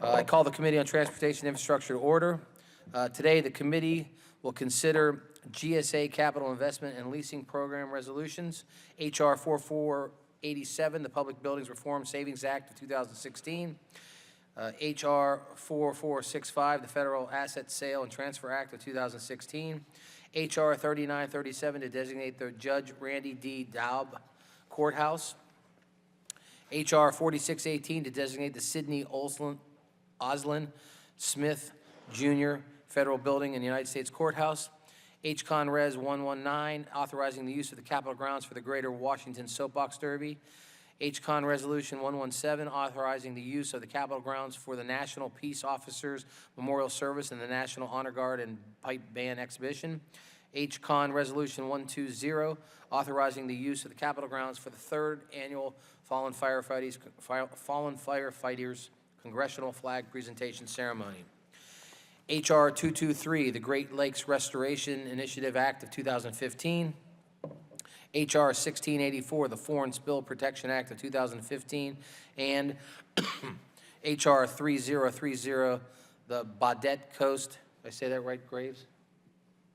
I call the Committee on Transportation and Infrastructure to order. Today, the committee will consider GSA Capital Investment and Leasing Program resolutions, H.R. 4487, the Public Buildings Reform Savings Act of 2016, H.R. 4465, the Federal Asset Sale and Transfer Act of 2016, H.R. 3937 to designate the Judge Randy D. Daub Courthouse, H.R. 4618 to designate the Sidney Oslin Smith Jr. Federal Building in the United States Courthouse, H.Con Res. 119 authorizing the use of the Capitol grounds for the Greater Washington Soapbox Derby, H.Con Resolution 117 authorizing the use of the Capitol grounds for the National Peace Officers Memorial Service and the National Honor Guard and Pipe Band Exhibition, H.Con Resolution 120 authorizing the use of the Capitol grounds for the 3rd Annual Fallen Firefighters Congressional Flag Presentation Ceremony. H.R. 223, the Great Lakes Restoration Initiative Act of 2015. H.R. 1684, the Foreign Spill Protection Act of 2015. And H.R. 3030, the Baudette Coast. Did I say that right, Graves?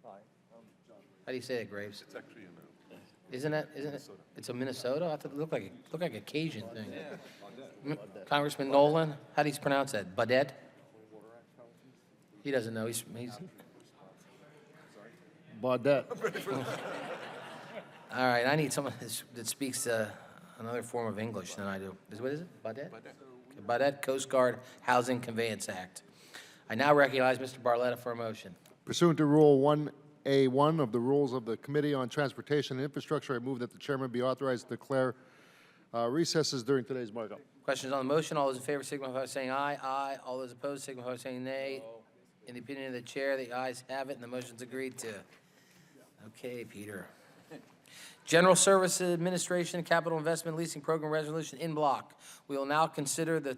Hi, I'm John. How do you say it, Graves? It's actually in Isn't it? It's a Minnesota? I thought it looked like a Cajun thing. Congressman Nolan, how do you pronounce that? Baudette? He doesn't know. He's Baudette. All right, I need someone that speaks another form of English than I do. What is it? Baudette? Baudette Coast Guard Housing Conveyance Act. I now recognize Mr. Barletta for a motion. Pursuant to Rule 1A1 of the Rules of the Committee on Transportation and Infrastructure, I move that the chairman be authorized to declare recesses during today's markup. Questions on the motion? All those in favor signify by saying aye. Aye. All those opposed signify by saying nay. In the opinion of the chair, the ayes have it, and the motion's agreed to. Okay, Peter. General Services Administration Capital Investment Leasing Program Resolution in block. We will now consider the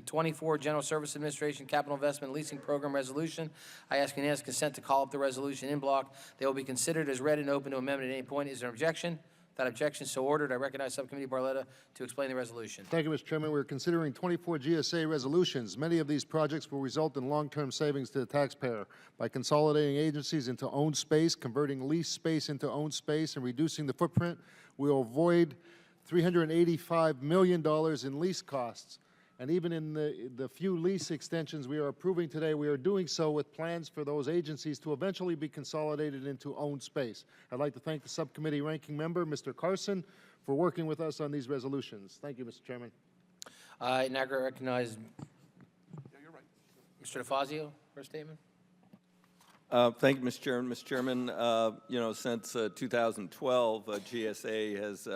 24 General Service Administration Capital Investment Leasing Program Resolution. I ask unanimous consent to call up the resolution in block. They will be considered as read and open to amendment at any point. Is there an objection? Without objection, so ordered. I recognize Subcommittee Barletta to explain the resolution. Thank you, Mr. Chairman. We're considering 24 GSA resolutions. Many of these projects will result in long-term savings to the taxpayer by consolidating agencies into owned space, converting leased space into owned space, and reducing the footprint. We will avoid $385 million in lease costs. And even in the few lease extensions we are approving today, we are doing so with plans for those agencies to eventually be consolidated into owned space. I'd like to thank the subcommittee ranking member, Mr. Carson, for working with us on these resolutions. Thank you, Mr. Chairman. I now recognize Mr. DeFazio for a statement. Thank you, Mr. Chairman. Mr. Chairman, since 2012, GSA has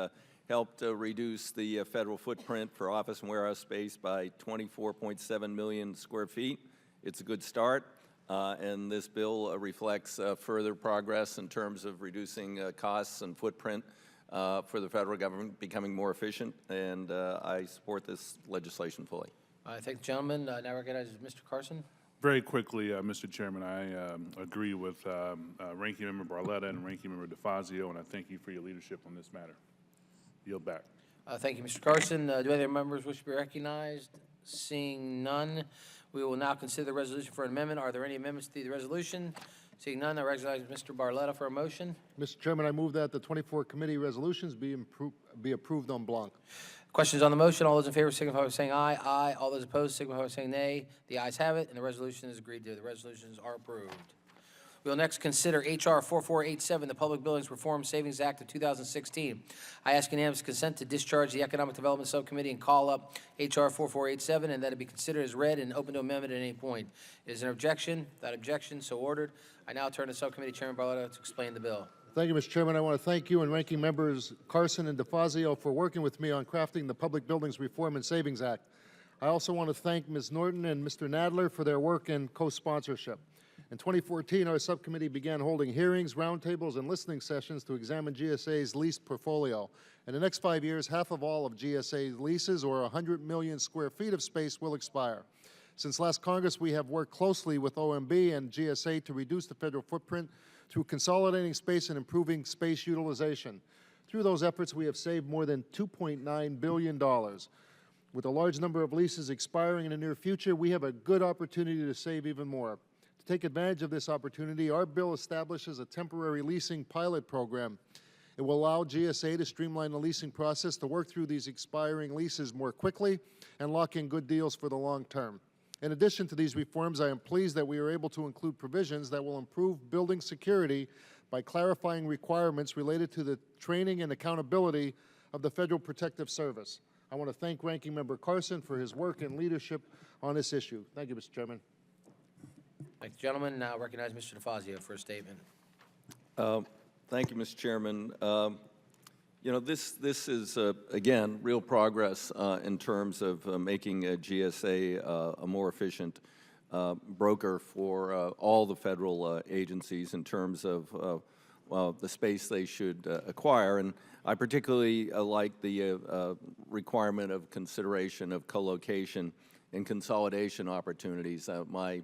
helped reduce the federal footprint for office and warehouse space by 24.7 million square feet. It's a good start, and this bill reflects further progress in terms of reducing costs and footprint for the federal government, becoming more efficient, and I support this legislation fully. I thank the gentleman. Now recognize Mr. Carson. Very quickly, Mr. Chairman, I agree with Ranking Member Barletta and Ranking Member DeFazio, and I thank you for your leadership on this matter. Yield back. Thank you, Mr. Carson. Do other members wish to be recognized? Seeing none, we will now consider the resolution for an amendment. Are there any amendments to the resolution? Seeing none, I recognize Mr. Barletta for a motion. Mr. Chairman, I move that the 24 committee resolutions be approved en bloc. Questions on the motion? All those in favor signify by saying aye. Aye. All those opposed signify by saying nay. The ayes have it, and the resolution is agreed to. The resolutions are approved. We will next consider H.R. 4487, the Public Buildings Reform Savings Act of 2016. I ask unanimous consent to discharge the Economic Development Subcommittee and call up H.R. 4487, and that it be considered as read and open to amendment at any point. Is there an objection? Without objection, so ordered. I now turn to Subcommittee Chairman Barletta to explain the bill. Thank you, Mr. Chairman. I want to thank you and ranking members Carson and DeFazio for working with me on crafting the Public Buildings Reform and Savings Act. I also want to thank Ms. Norton and Mr. Nadler for their work and co-sponsorship. In 2014, our subcommittee began holding hearings, roundtables, and listening sessions to examine GSA's lease portfolio. In the next 5 years, half of all of GSA's leases, or 100 million square feet of space, will expire. Since last Congress, we have worked closely with OMB and GSA to reduce the federal footprint through consolidating space and improving space utilization. Through those efforts, we have saved more than $2.9 billion. With a large number of leases expiring in the near future, we have a good opportunity to save even more. To take advantage of this opportunity, our bill establishes a temporary leasing pilot program. It will allow GSA to streamline the leasing process to work through these expiring leases more quickly and lock in good deals for the long term. In addition to these reforms, I am pleased that we are able to include provisions that will improve building security by clarifying requirements related to the training and accountability of the Federal Protective Service. I want to thank Ranking Member Carson for his work and leadership on this issue. Thank you, Mr. Chairman. Thank you, gentlemen. Now recognize Mr. DeFazio for a statement. Thank you, Mr. Chairman. You know, this is, again, real progress in terms of making GSA a more efficient broker for all the federal agencies in terms of the space they should acquire. And I particularly like the requirement of consideration of co-location and consolidation opportunities. My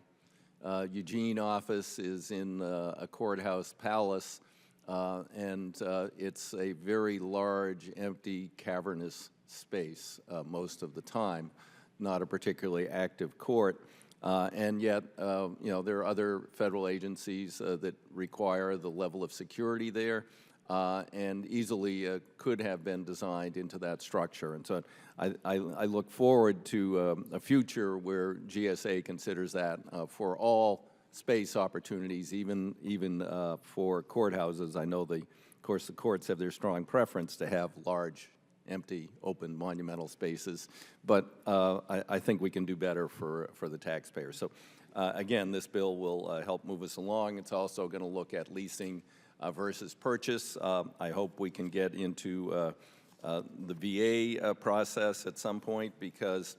Eugene office is in a courthouse palace, and it's a very large, empty, cavernous space most of the time, not a particularly active court. And yet, you know, there are other federal agencies that require the level of security there and easily could have been designed into that structure. And so I look forward to a future where GSA considers that for all space opportunities, even for courthouses. I know, of course, the courts have their strong preference to have large, empty, open, monumental spaces, but I think we can do better for the taxpayers. So, again, this bill will help move us along. It's also going to look at leasing versus purchase. I hope we can get into the VA process at some point, because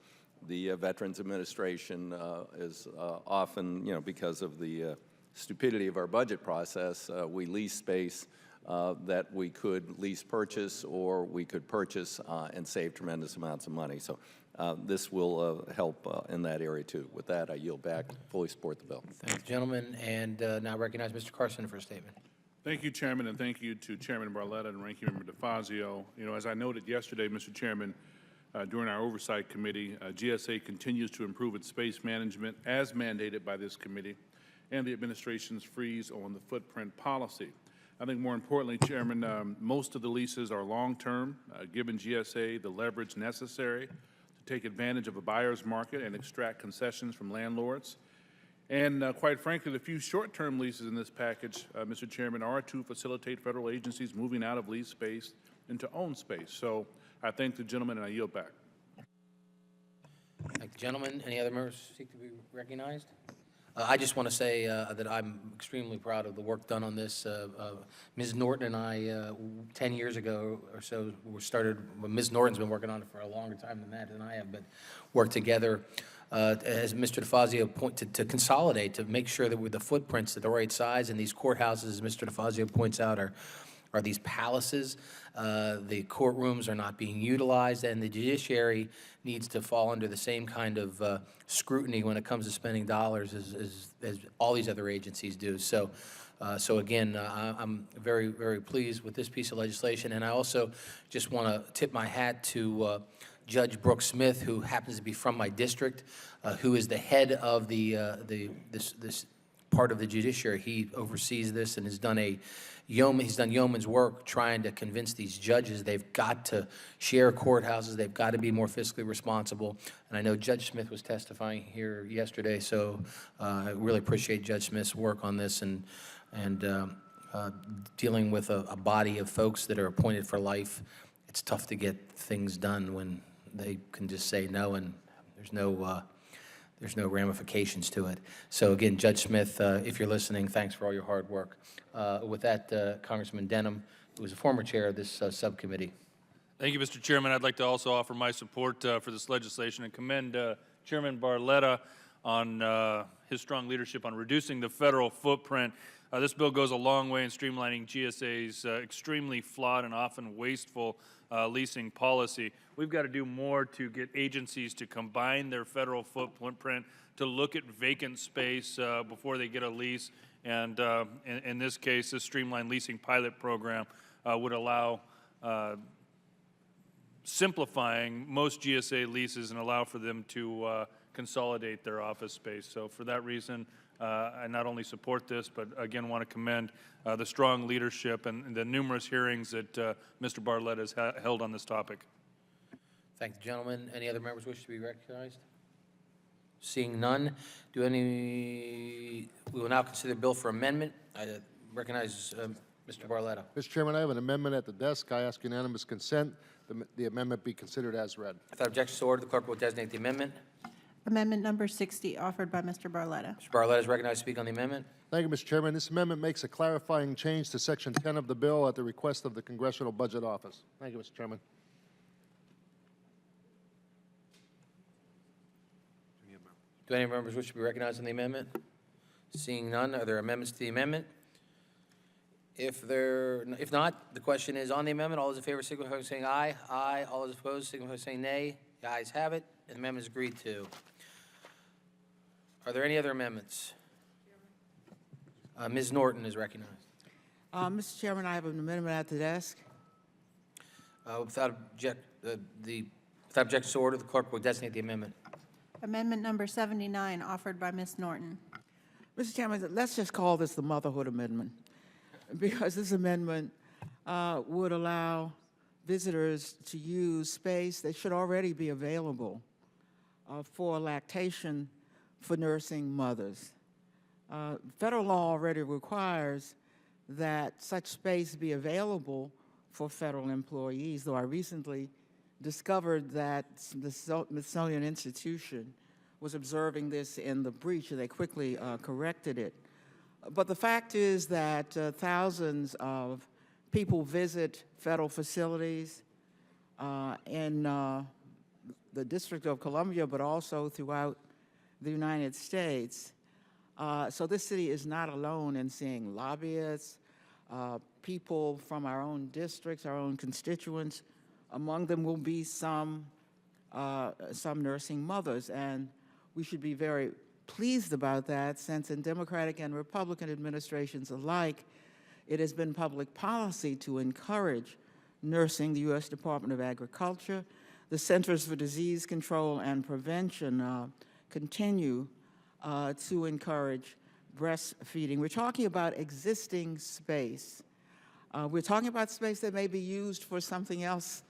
the Veterans Administration is often, you know, because of the stupidity of our budget process, we lease space that we could lease purchase, or we could purchase and save tremendous amounts of money. So this will help in that area too. With that, I yield back. Fully support the bill. Thank you, gentlemen. And now recognize Mr. Carson for a statement. Thank you, Chairman, and thank you to Chairman Barletta and Ranking Member DeFazio. You know, as I noted yesterday, Mr. Chairman, during our Oversight Committee, GSA continues to improve its space management as mandated by this committee and the administration's freeze on the footprint policy. I think more importantly, Chairman, most of the leases are long-term, giving GSA the leverage necessary to take advantage of a buyer's market and extract concessions from landlords. And quite frankly, the few short-term leases in this package, Mr. Chairman, are to facilitate federal agencies moving out of lease space into owned space. So I thank the gentleman, and I yield back. Thank you, gentlemen. Any other members seek to be recognized? I just want to say that I'm extremely proud of the work done on this. Ms. Norton and I, 10 years ago or so, Ms. Norton's been working on it for a longer time than that, and I have, but worked together, as Mr. DeFazio pointed, to consolidate, to make sure that with the footprints at the right size, and these courthouses, as Mr. DeFazio points out, are these palaces. The courtrooms are not being utilized, and the judiciary needs to fall under the same kind of scrutiny when it comes to spending dollars as all these other agencies do. So, again, I'm very, very pleased with this piece of legislation, and I also just want to tip my hat to Judge Brooks Smith, who happens to be from my district, who is the head of this part of the judiciary. He oversees this and has done he's done yeoman's work trying to convince these judges they've got to share courthouses, they've got to be more fiscally responsible. And I know Judge Smith was testifying here yesterday, so I really appreciate Judge Smith's work on this and dealing with a body of folks that are appointed for life. It's tough to get things done when they can just say no, and there's no ramifications to it. So again, Judge Smith, if you're listening, thanks for all your hard work. With that, Congressman Denham, who was a former chair of this subcommittee. Thank you, Mr. Chairman. I'd like to also offer my support for this legislation and commend Chairman Barletta on his strong leadership on reducing the federal footprint. This bill goes a long way in streamlining GSA's extremely flawed and often wasteful leasing policy. We've got to do more to get agencies to combine their federal footprint, to look at vacant space before they get a lease. And in this case, this streamlined leasing pilot program would allow simplifying most GSA leases and allow for them to consolidate their office space. So for that reason, I not only support this, but again want to commend the strong leadership and the numerous hearings that Mr. Barletta has held on this topic. Thank the gentleman. Any other members wish to be recognized? Seeing none, we will now consider the bill for amendment. I recognize Mr. Barletta. Mr. Chairman, I have an amendment at the desk. I ask unanimous consent the amendment be considered as read. Without objection to order, the clerk will designate the amendment. Amendment number 60, offered by Mr. Barletta. Mr. Barletta is recognized to speak on the amendment. Thank you, Mr. Chairman. This amendment makes a clarifying change to Section 10 of the bill at the request of the Congressional Budget Office. Thank you, Mr. Chairman. Do any members wish to be recognized on the amendment? Seeing none, are there amendments to the amendment? If not, the question is on the amendment. All those in favor signify by saying aye. Aye. All those opposed signify by saying nay. The ayes have it, and the amendment is agreed to. Are there any other amendments? Ms. Norton is recognized. Mr. Chairman, I have an amendment at the desk. Without objection to order, the clerk will designate the amendment. Amendment number 79, offered by Ms. Norton. Mr. Chairman, let's just call this the Motherhood Amendment, because this amendment would allow visitors to use space that should already be available for lactation for nursing mothers. Federal law already requires that such space be available for federal employees, though I recently discovered that the Smithsonian Institution was observing this in the breach, and they quickly corrected it. But the fact is that thousands of people visit federal facilities in the District of Columbia, but also throughout the United States. So this city is not alone in seeing lobbyists, people from our own districts, our own constituents. Among them will be some nursing mothers, and we should be very pleased about that, since in Democratic and Republican administrations alike, it has been public policy to encourage nursing. The U.S. Department of Agriculture, the Centers for Disease Control and Prevention continue to encourage breastfeeding. We're talking about existing space. We're talking about space that may be used for something else.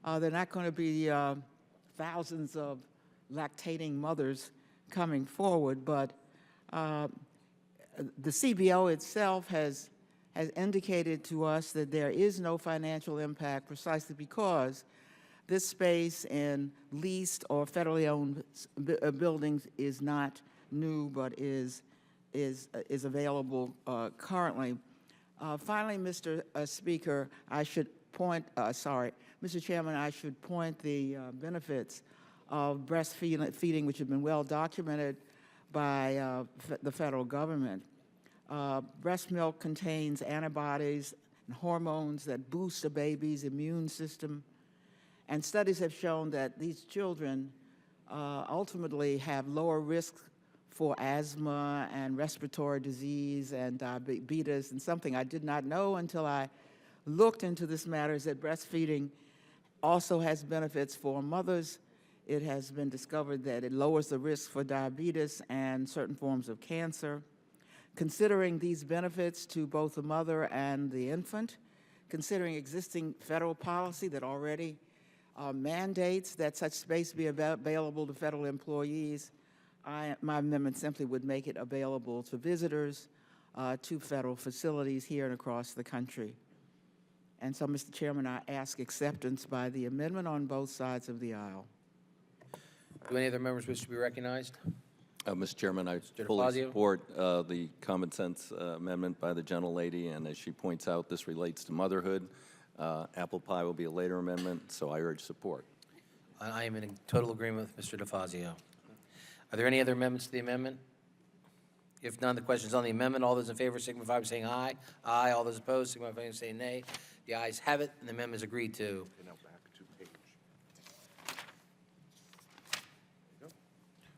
They're not going to be thousands of lactating mothers coming forward, but the CBO itself has indicated to us that there is no financial impact, precisely because this space in leased or federally owned buildings is not new, but is available currently. Finally, Mr. Speaker, I should point, Mr. Chairman, I should point the benefits of breastfeeding, which have been well documented by the federal government. Breast milk contains antibodies and hormones that boost a baby's immune system, and studies have shown that these children ultimately have lower risk for asthma and respiratory disease and diabetes. And something I did not know until I looked into this matter is that breastfeeding also has benefits for mothers. It has been discovered that it lowers the risk for diabetes and certain forms of cancer. Considering these benefits to both the mother and the infant, considering existing federal policy that already mandates that such space be available to federal employees, my amendment simply would make it available to visitors to federal facilities here and across the country. And so, Mr. Chairman, I ask acceptance by the amendment on both sides of the aisle. Do any other members wish to be recognized? Mr. Chairman, I Mr. fully DeFazio? support the common sense amendment by the gentlelady, and as she points out, this relates to motherhood. Apple pie will be a later amendment, so I urge support. I am in total agreement with Mr. DeFazio. Are there any other amendments to the amendment? If none, the question is on the amendment. All those in favor signify by saying aye. Aye. All those opposed signify by saying nay. The ayes have it, and the amendment is agreed to.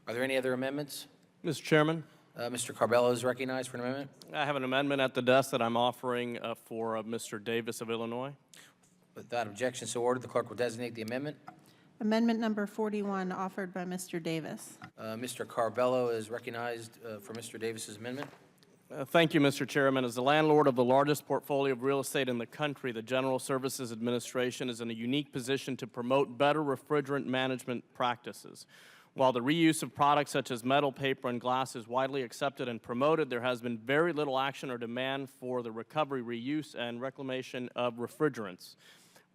Are there any other amendments? Mr. Chairman, Mr. Carbello is recognized for an amendment. I have an amendment at the desk that I'm offering for Mr. Davis of Illinois. Without objection, so ordered. The clerk will designate the amendment. Amendment number 41, offered by Mr. Davis. Mr. Carbello is recognized for Mr. Davis's amendment. Thank you, Mr. Chairman. As the landlord of the largest portfolio of real estate in the country, the General Services Administration is in a unique position to promote better refrigerant management practices. While the reuse of products such as metal, paper, and glass is widely accepted and promoted, there has been very little action or demand for the recovery, reuse, and reclamation of refrigerants.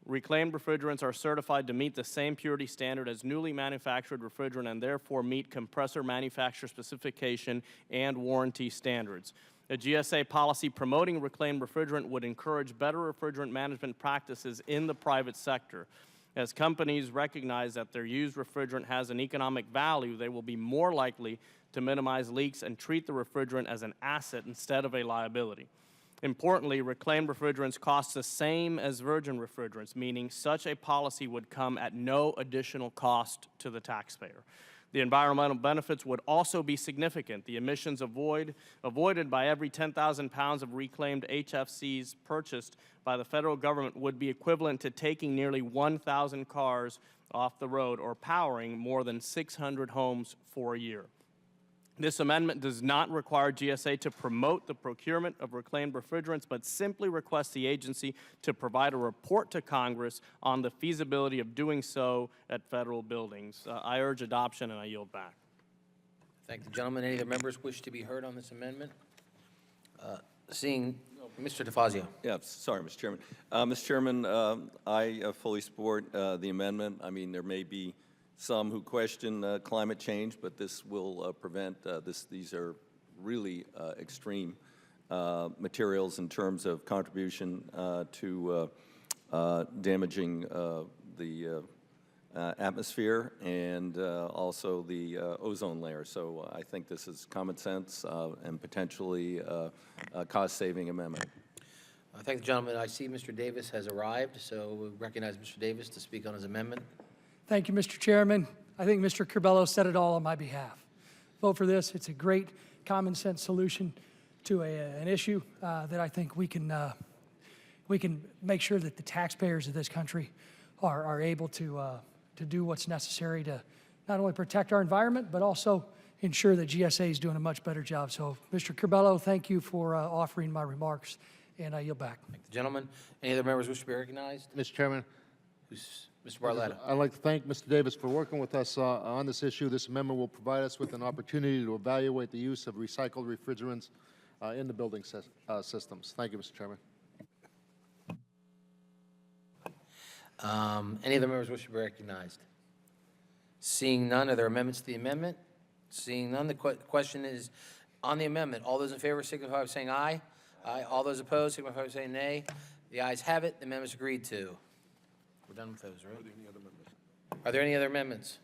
Reclaimed refrigerants are certified to meet the same purity standard as newly manufactured refrigerant and therefore meet compressor manufacturer specification and warranty standards. A GSA policy promoting reclaimed refrigerant would encourage better refrigerant management practices in the private sector. As companies recognize that their used refrigerant has an economic value, they will be more likely to minimize leaks and treat the refrigerant as an asset instead of a liability. Importantly, reclaimed refrigerants cost the same as virgin refrigerants, meaning such a policy would come at no additional cost to the taxpayer. The environmental benefits would also be significant. The emissions avoided by every 10,000 pounds of reclaimed HFCs purchased by the federal government would be equivalent to taking nearly 1,000 cars off the road or powering more than 600 homes for a year. This amendment does not require GSA to promote the procurement of reclaimed refrigerants, but simply requests the agency to provide a report to Congress on the feasibility of doing so at federal buildings. I urge adoption, and I yield back. Thank the gentleman. Any other members wish to be heard on this amendment? Seeing Mr. DeFazio. Yeah, sorry, Mr. Chairman. Mr. Chairman, I fully support the amendment. I mean, there may be some who question climate change, but this will prevent this. These are really extreme materials in terms of contribution to damaging the atmosphere and also the ozone layer. So I think this is common sense and potentially a cost-saving amendment. I thank the gentleman. I see Mr. Davis has arrived, so we recognize Mr. Davis to speak on his amendment. Thank you, Mr. Chairman. I think Mr. Carbello said it all on my behalf. Vote for this. It's a great common sense solution to an issue that I think we can make sure that the taxpayers of this country are able to do what's necessary to not only protect our environment, but also ensure that GSA is doing a much better job. So, Mr. Carbello, thank you for offering my remarks, and I yield back. Thank the gentleman. Any other members wish to be recognized? Mr. Chairman, Mr. Barletta. I'd like to thank Mr. Davis for working with us on this issue. This amendment will provide us with an opportunity to evaluate the use of recycled refrigerants in the building systems. Thank you, Mr. Chairman. Any other members wish to be recognized? Seeing none, are there amendments to the amendment? Seeing none, the question is on the amendment. All those in favor signify by saying aye. Aye. All those opposed signify by saying nay. The ayes have it. The amendment is agreed to. We're done with those, right? Are there any other amendments?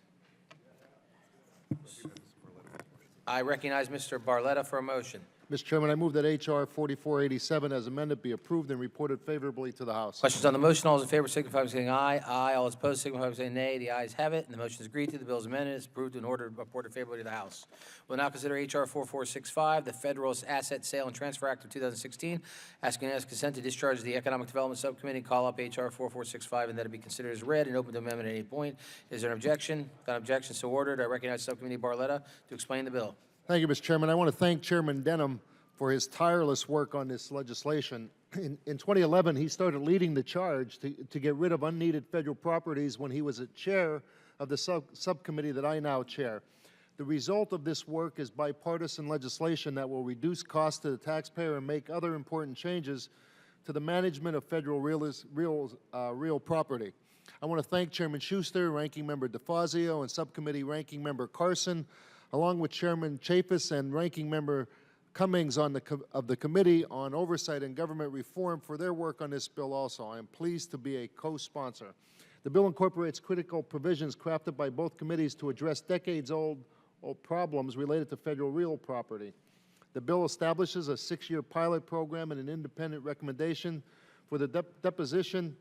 I recognize Mr. Barletta for a motion. Mr. Chairman, I move that H.R. 4487 as amended be approved and reported favorably to the House. Questions on the motion? All those in favor signify by saying aye. Aye. All those opposed signify by saying nay. The ayes have it, and the motion is agreed to. The bill is amended. It's approved and ordered reported favorably to the House. We'll now consider H.R. 4465, the Federal Asset Sale and Transfer Act of 2016, asking unanimous consent to discharge the Economic Development Subcommittee. Call up H.R. 4465, and that it be considered as read and open to amendment at any point. Is there an objection? Without objection, so ordered. I recognize Subcommittee Barletta to explain the bill. Thank you, Mr. Chairman. I want to thank Chairman Denham for his tireless work on this legislation. In 2011, he started leading the charge to get rid of unneeded federal properties when he was a chair of the subcommittee that I now chair. The result of this work is bipartisan legislation that will reduce costs to the taxpayer and make other important changes to the management of federal real property. I want to thank Chairman Schuster, Ranking Member DeFazio, and Subcommittee Ranking Member Carson, along with Chairman Chaffetz and Ranking Member Cummings of the Committee on Oversight and Government Reform for their work on this bill also. I am pleased to be a co-sponsor. The bill incorporates critical provisions crafted by both committees to address decades-old problems related to federal real property. The bill establishes a 6-year pilot program and an independent recommendation for the deposition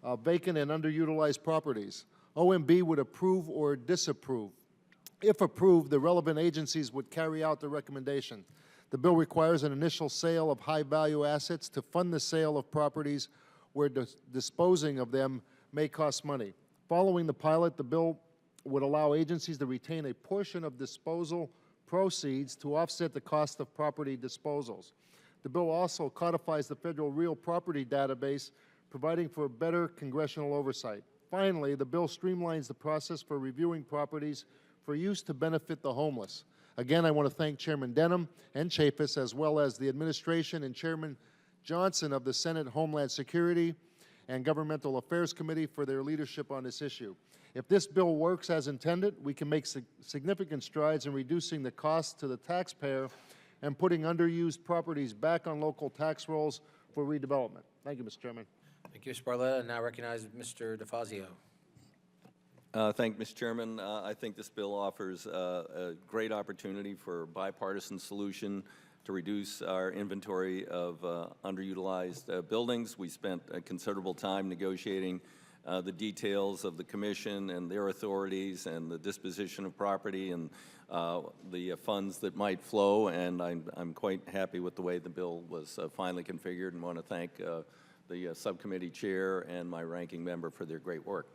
of vacant and underutilized properties. OMB would approve or disapprove. If approved, the relevant agencies would carry out the recommendation. The bill requires an initial sale of high-value assets to fund the sale of properties where disposing of them may cost money. Following the pilot, the bill would allow agencies to retain a portion of disposal proceeds to offset the cost of property disposals. The bill also codifies the federal real property database, providing for better congressional oversight. Finally, the bill streamlines the process for reviewing properties for use to benefit the homeless. Again, I want to thank Chairman Denham and Chafis, as well as the administration and Chairman Johnson of the Senate Homeland Security and Governmental Affairs Committee for their leadership on this issue. If this bill works as intended, we can make significant strides in reducing the cost to the taxpayer and putting underused properties back on local tax rolls for redevelopment. Thank you, Mr. Chairman. Thank you, Mr. Barletta. Now recognize Mr. DeFazio. Thank you, Mr. Chairman. I think this bill offers a great opportunity for bipartisan solution to reduce our inventory of underutilized buildings. We spent a considerable time negotiating the details of the commission and their authorities and the disposition of property and the funds that might flow, and I'm quite happy with the way the bill was finally configured, and want to thank the subcommittee chair and my ranking member for their great work.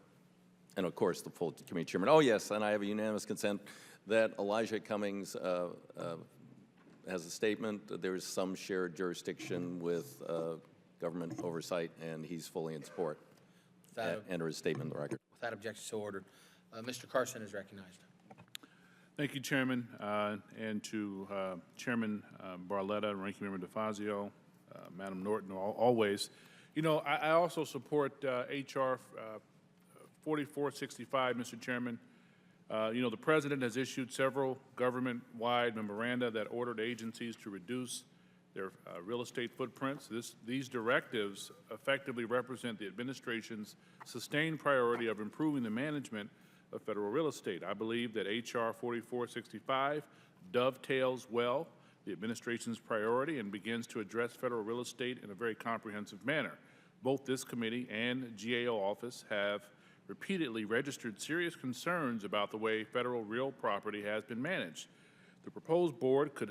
And of course, the full committee chairman. Oh yes, and I have a unanimous consent that Elijah Cummings has a statement. There is some shared jurisdiction with government oversight, and he's fully in support. Enter his statement in the record. Without objection, so ordered. Mr. Carson is recognized. Thank you, Chairman, and to Chairman Barletta and Ranking Member DeFazio, Madam Norton, always. You know, I also support H.R. 4465, Mr. Chairman. You know, the President has issued several government-wide memoranda that ordered agencies to reduce their real estate footprints. These directives effectively represent the administration's sustained priority of improving the management of federal real estate. I believe that H.R. 4465 dovetails well the administration's priority and begins to address federal real estate in a very comprehensive manner. Both this committee and GAO office have repeatedly registered serious concerns about the way federal real property has been managed. The proposed board could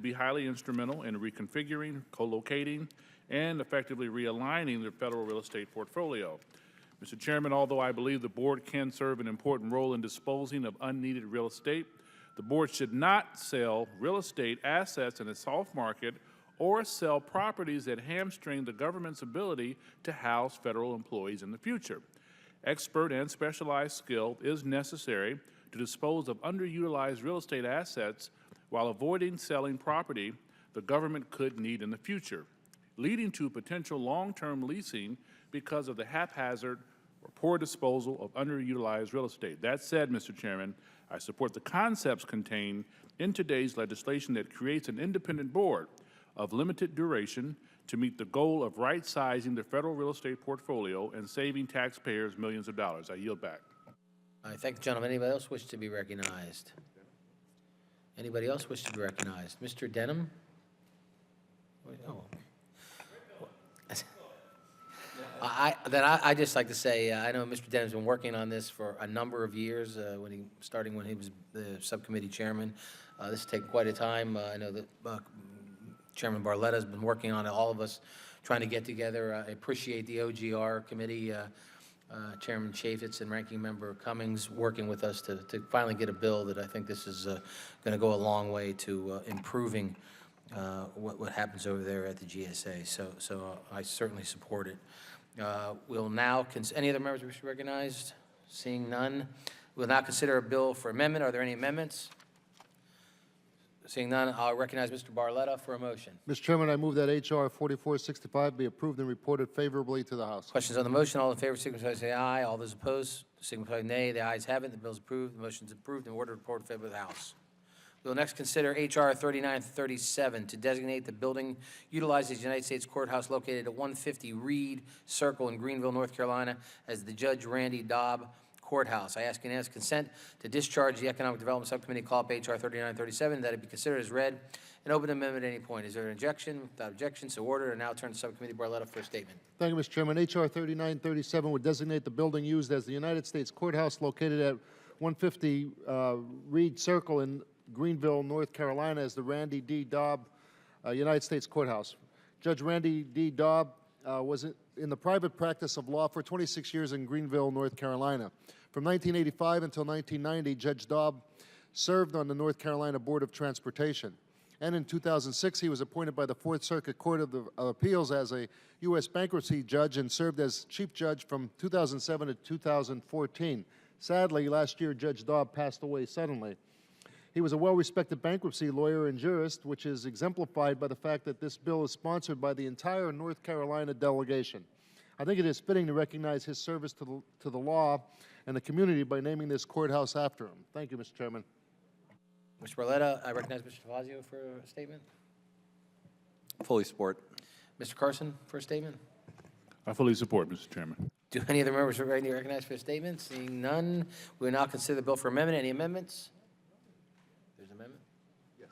be highly instrumental in reconfiguring, co-locating, and effectively realigning the federal real estate portfolio. Mr. Chairman, although I believe the board can serve an important role in disposing of unneeded real estate, the board should not sell real estate assets in a soft market or sell properties that hamstring the government's ability to house federal employees in the future. Expert and specialized skill is necessary to dispose of underutilized real estate assets while avoiding selling property the government could need in the future, leading to potential long-term leasing because of the haphazard or poor disposal of underutilized real estate. That said, Mr. Chairman, I support the concepts contained in today's legislation that creates an independent board of limited duration to meet the goal of right-sizing the federal real estate portfolio and saving taxpayers millions of dollars. I yield back. I thank the gentleman. Anybody else wish to be recognized? Anybody else wish to be recognized? Mr. Denham? Oh. I just like to say, I know Mr. Denham's been working on this for a number of years, starting when he was the subcommittee chairman. This has taken quite a time. I know that Chairman Barletta has been working on it, all of us trying to get together. I appreciate the OGR committee, Chairman Chaffetz and Ranking Member Cummings working with us to finally get a bill that I think this is going to go a long way to improving what happens over there at the GSA. So I certainly support it. We'll now, any other members wish to be recognized? Seeing none, we'll now consider a bill for amendment. Are there any amendments? Seeing none, I'll recognize Mr. Barletta for a motion. Mr. Chairman, I move that H.R. 4465 be approved and reported favorably to the House. Questions on the motion? All in favor signify by saying aye. All those opposed signify by nay. The ayes have it. The bill is approved. The motion is approved and ordered to report favorably to the House. We will next consider H.R. 3937 to designate the building utilized as the United States Courthouse located at 150 Reed Circle in Greenville, North Carolina, as the Judge Randy Dobb Courthouse. I ask unanimous consent to discharge the Economic Development Subcommittee call up H.R. 3937, that it be considered as read and open amendment at any point. Is there an objection? Without objection, so ordered. And now turn to Subcommittee Barletta for a statement. Thank you, Mr. Chairman. H.R. 3937 would designate the building used as the United States Courthouse located at 150 Reed Circle in Greenville, North Carolina, as the Randy D. Dobb United States Courthouse. Judge Randy D. Dobb was in the private practice of law for 26 years in Greenville, North Carolina. From 1985 until 1990, Judge Daub served on the North Carolina Board of Transportation. And in 2006, he was appointed by the Fourth Circuit Court of Appeals as a U.S. bankruptcy judge and served as chief judge from 2007 to 2014. Sadly, last year, Judge Daub passed away suddenly. He was a well-respected bankruptcy lawyer and jurist, which is exemplified by the fact that this bill is sponsored by the entire North Carolina delegation. I think it is fitting to recognize his service to the law and the community by naming this courthouse after him. Thank you, Mr. Chairman. Mr. Barletta, I recognize Mr. DeFazio for a statement. Fully support. Mr. Carson for a statement. I fully support, Mr. Chairman. Do any of the members recognize for a statement? Seeing none, we will now consider the bill for amendment. Any amendments? There's an amendment? Yes,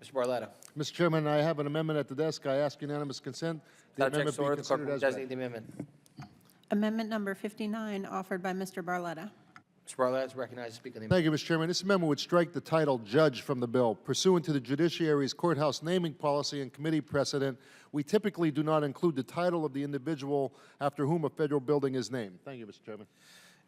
Mr. Barletta. Mr. Chairman, I have an amendment at the desk. I ask unanimous consent. The Without objection, amendment be order, the clerk considered will as read. designate the amendment. Amendment number 59, offered by Mr. Barletta. Mr. Barletta is recognized to speak on the Thank amendment. you, Mr. Chairman. This amendment would strike the title judge from the bill. Pursuant to the judiciary's courthouse naming policy and committee precedent, we typically do not include the title of the individual after whom a federal building is named. Thank you, Mr. Chairman.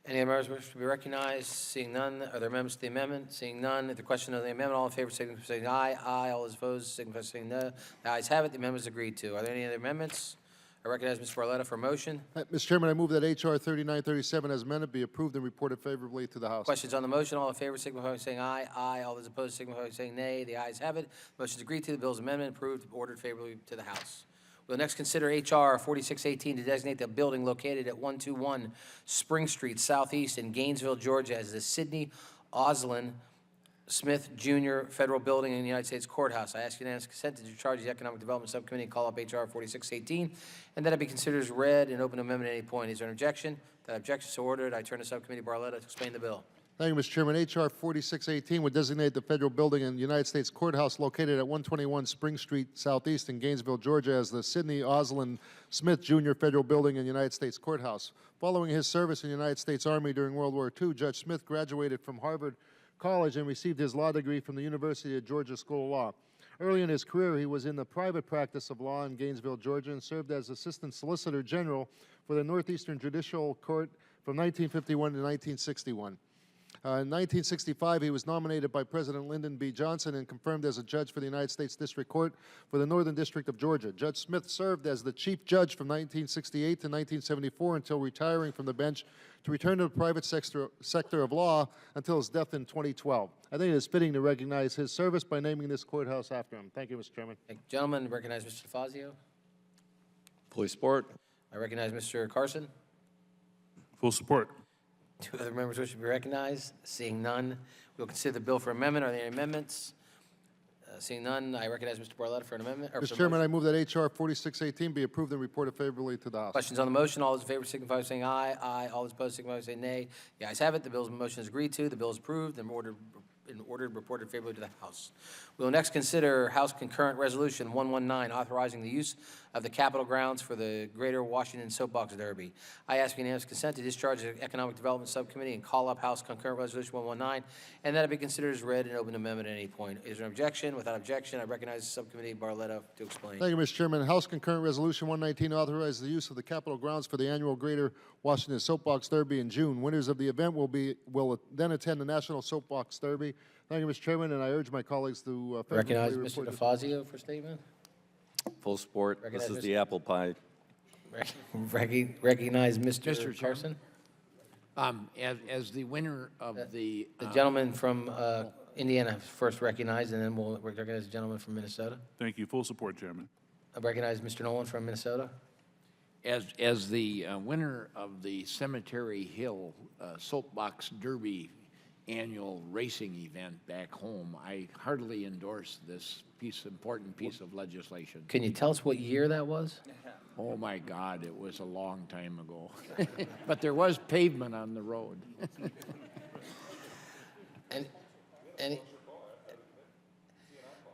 Any other members wish to be recognized? Seeing none, are there amendments to the amendment? Seeing none, at the question of the amendment, all in favor signify by saying aye. Aye. All those opposed signify by saying no. The ayes have it. The amendment is agreed to. Are there any other amendments? I recognize Mr. Barletta for a motion. Mr. Chairman, I move that H.R. 3937 as amended be approved and reported favorably to the House. Questions on the motion? All in favor signify by saying aye. Aye. All those opposed signify by saying nay. The ayes have it. The motion is agreed to. The bill is amendment approved, ordered favorably to the House. We'll next consider H.R. 4618 to designate the building located at 121 Spring Street Southeast in Gainesville, Georgia as the Sidney Oslin Smith Jr. Federal Building in the United States Courthouse. I ask unanimous consent to discharge the Economic Development Subcommittee and call up H.R. 4618, and that it be considered as read and open to amendment at any point. Is there an objection? That objection is so ordered. I turn to Subcommittee Barletta to explain the bill. Thank you, Mr. Chairman. H.R. 4618 would designate the federal building in the United States Courthouse located at 121 Spring Street Southeast in Gainesville, Georgia as the Sidney Oslin Smith Jr. Federal Building in the United States Courthouse. Following his service in the United States Army during World War II, Judge Smith graduated from Harvard College and received his law degree from the University of Georgia School of Law. Early in his career, he was in the private practice of law in Gainesville, Georgia, and served as Assistant Solicitor General for the Northeastern Judicial Court from 1951 to 1961. In 1965, he was nominated by President Lyndon B. Johnson and confirmed as a judge for the United States District Court for the Northern District of Georgia. Judge Smith served as the chief judge from 1968 to 1974 until retiring from the bench to return to the private sector of law until his death in 2012. I think it is fitting to recognize his service by naming this courthouse after him. Thank you, Mr. Chairman. Thank you, gentlemen. Recognize Mr. DeFazio. Fully support. I recognize Mr. Carson. Full support. Do other members wish to be recognized? Seeing none, we'll consider the bill for amendment. Are there any amendments? Seeing none, I recognize Mr. Barletta for an amendment. Mr. Chairman, I move that H.R. 4618 be approved and reported favorably to the House. Questions on the motion? All those in favor signify by saying aye. Aye. All those opposed signify by saying nay. The ayes have it. The bill's motion is agreed to. The bill is approved and ordered reported favorably to the House. We will next consider House Concurrent Resolution 119, authorizing the use of the Capitol grounds for the Greater Washington Soapbox Derby. I ask unanimous consent to discharge the Economic Development Subcommittee and call up House Concurrent Resolution 119, and that it be considered as read and open to amendment at any point. Is there an objection? Without objection, I recognize Subcommittee Barletta to explain. Thank you, Mr. Chairman. House Concurrent Resolution 119 authorizes the use of the Capitol grounds for the annual Greater Washington Soapbox Derby in June. Winners of the event will then attend the National Soapbox Derby. Thank you, Mr. Chairman, and I urge my colleagues to Recognize favorably Mr. report this. DeFazio for statement. Full support. Recognize This is Mr. the apple pie. Recognize Mr. Mr. Carson. As the winner of the. The gentleman from Indiana first recognized, and then we'll recognize the gentleman from Minnesota. Thank you. Full support, Chairman. I recognize Mr. Nolan from Minnesota. As the winner of the Cemetery Hill Soapbox Derby annual racing event back home, I heartily endorse this important piece of legislation. Can you tell us what year that was? Oh, my God, it was a long time ago. But there was pavement on the road. And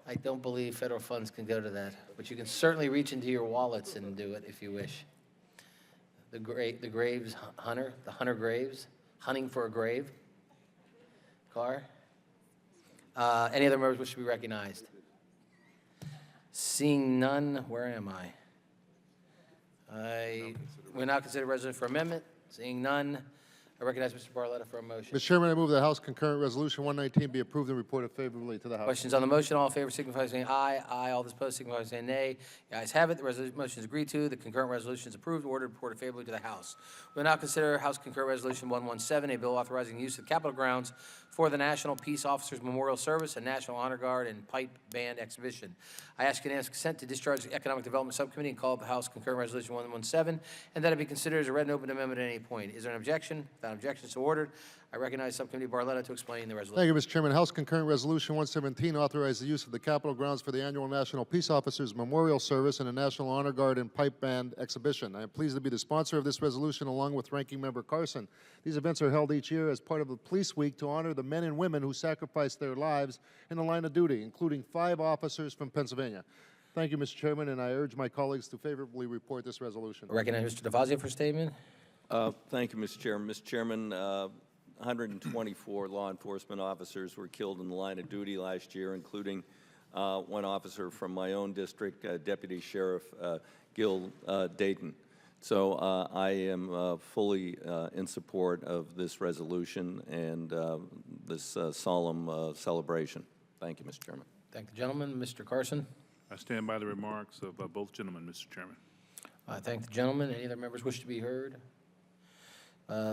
I don't believe federal funds can go to that, but you can certainly reach into your wallets and do it if you wish. The Graves Hunter, the Hunter Graves, hunting for a grave. Car. Any other members wish to be recognized? Seeing none, where am I? We'll now consider resolution for amendment. Seeing none, I recognize Mr. Barletta for a motion. Mr. Chairman, I move that House Concurrent Resolution 119 be approved and reported favorably to the House. Questions on the motion? All in favor signify by saying aye. Aye. All those opposed signify by saying nay. The ayes have it. The motion is agreed to. The concurrent resolution is approved. Ordered, reported favorably to the House. We will now consider House Concurrent Resolution 117, a bill authorizing the use of Capitol grounds for the National Peace Officers Memorial Service and National Honor Guard and Pipe Band Exhibition. I ask unanimous consent to discharge the Economic Development Subcommittee and call up the House Concurrent Resolution 117, and that it be considered as a read and open amendment at any point. Is there an objection? Without objection, so ordered. I recognize Subcommittee Barletta to explain the resolution. Thank you, Mr. Chairman. House Concurrent Resolution 117 authorizes the use of the Capitol grounds for the annual National Peace Officers Memorial Service and the National Honor Guard and Pipe Band Exhibition. I am pleased to be the sponsor of this resolution along with Ranking Member Carson. These events are held each year as part of the Police Week to honor the men and women who sacrificed their lives in the line of duty, including 5 officers from Pennsylvania. Thank you, Mr. Chairman, and I urge my colleagues to favorably report this resolution. I recognize Mr. DeFazio for a statement. Thank you, Mr. Chairman. Mr. Chairman, 124 law enforcement officers were killed in the line of duty last year, including one officer from my own district, Deputy Sheriff Gil Dayton. So I am fully in support of this resolution and this solemn celebration. Thank you, Mr. Chairman. Thank the gentleman. Mr. Carson. I stand by the remarks of both gentlemen, Mr. Chairman. I thank the gentleman. Any other members wish to be heard?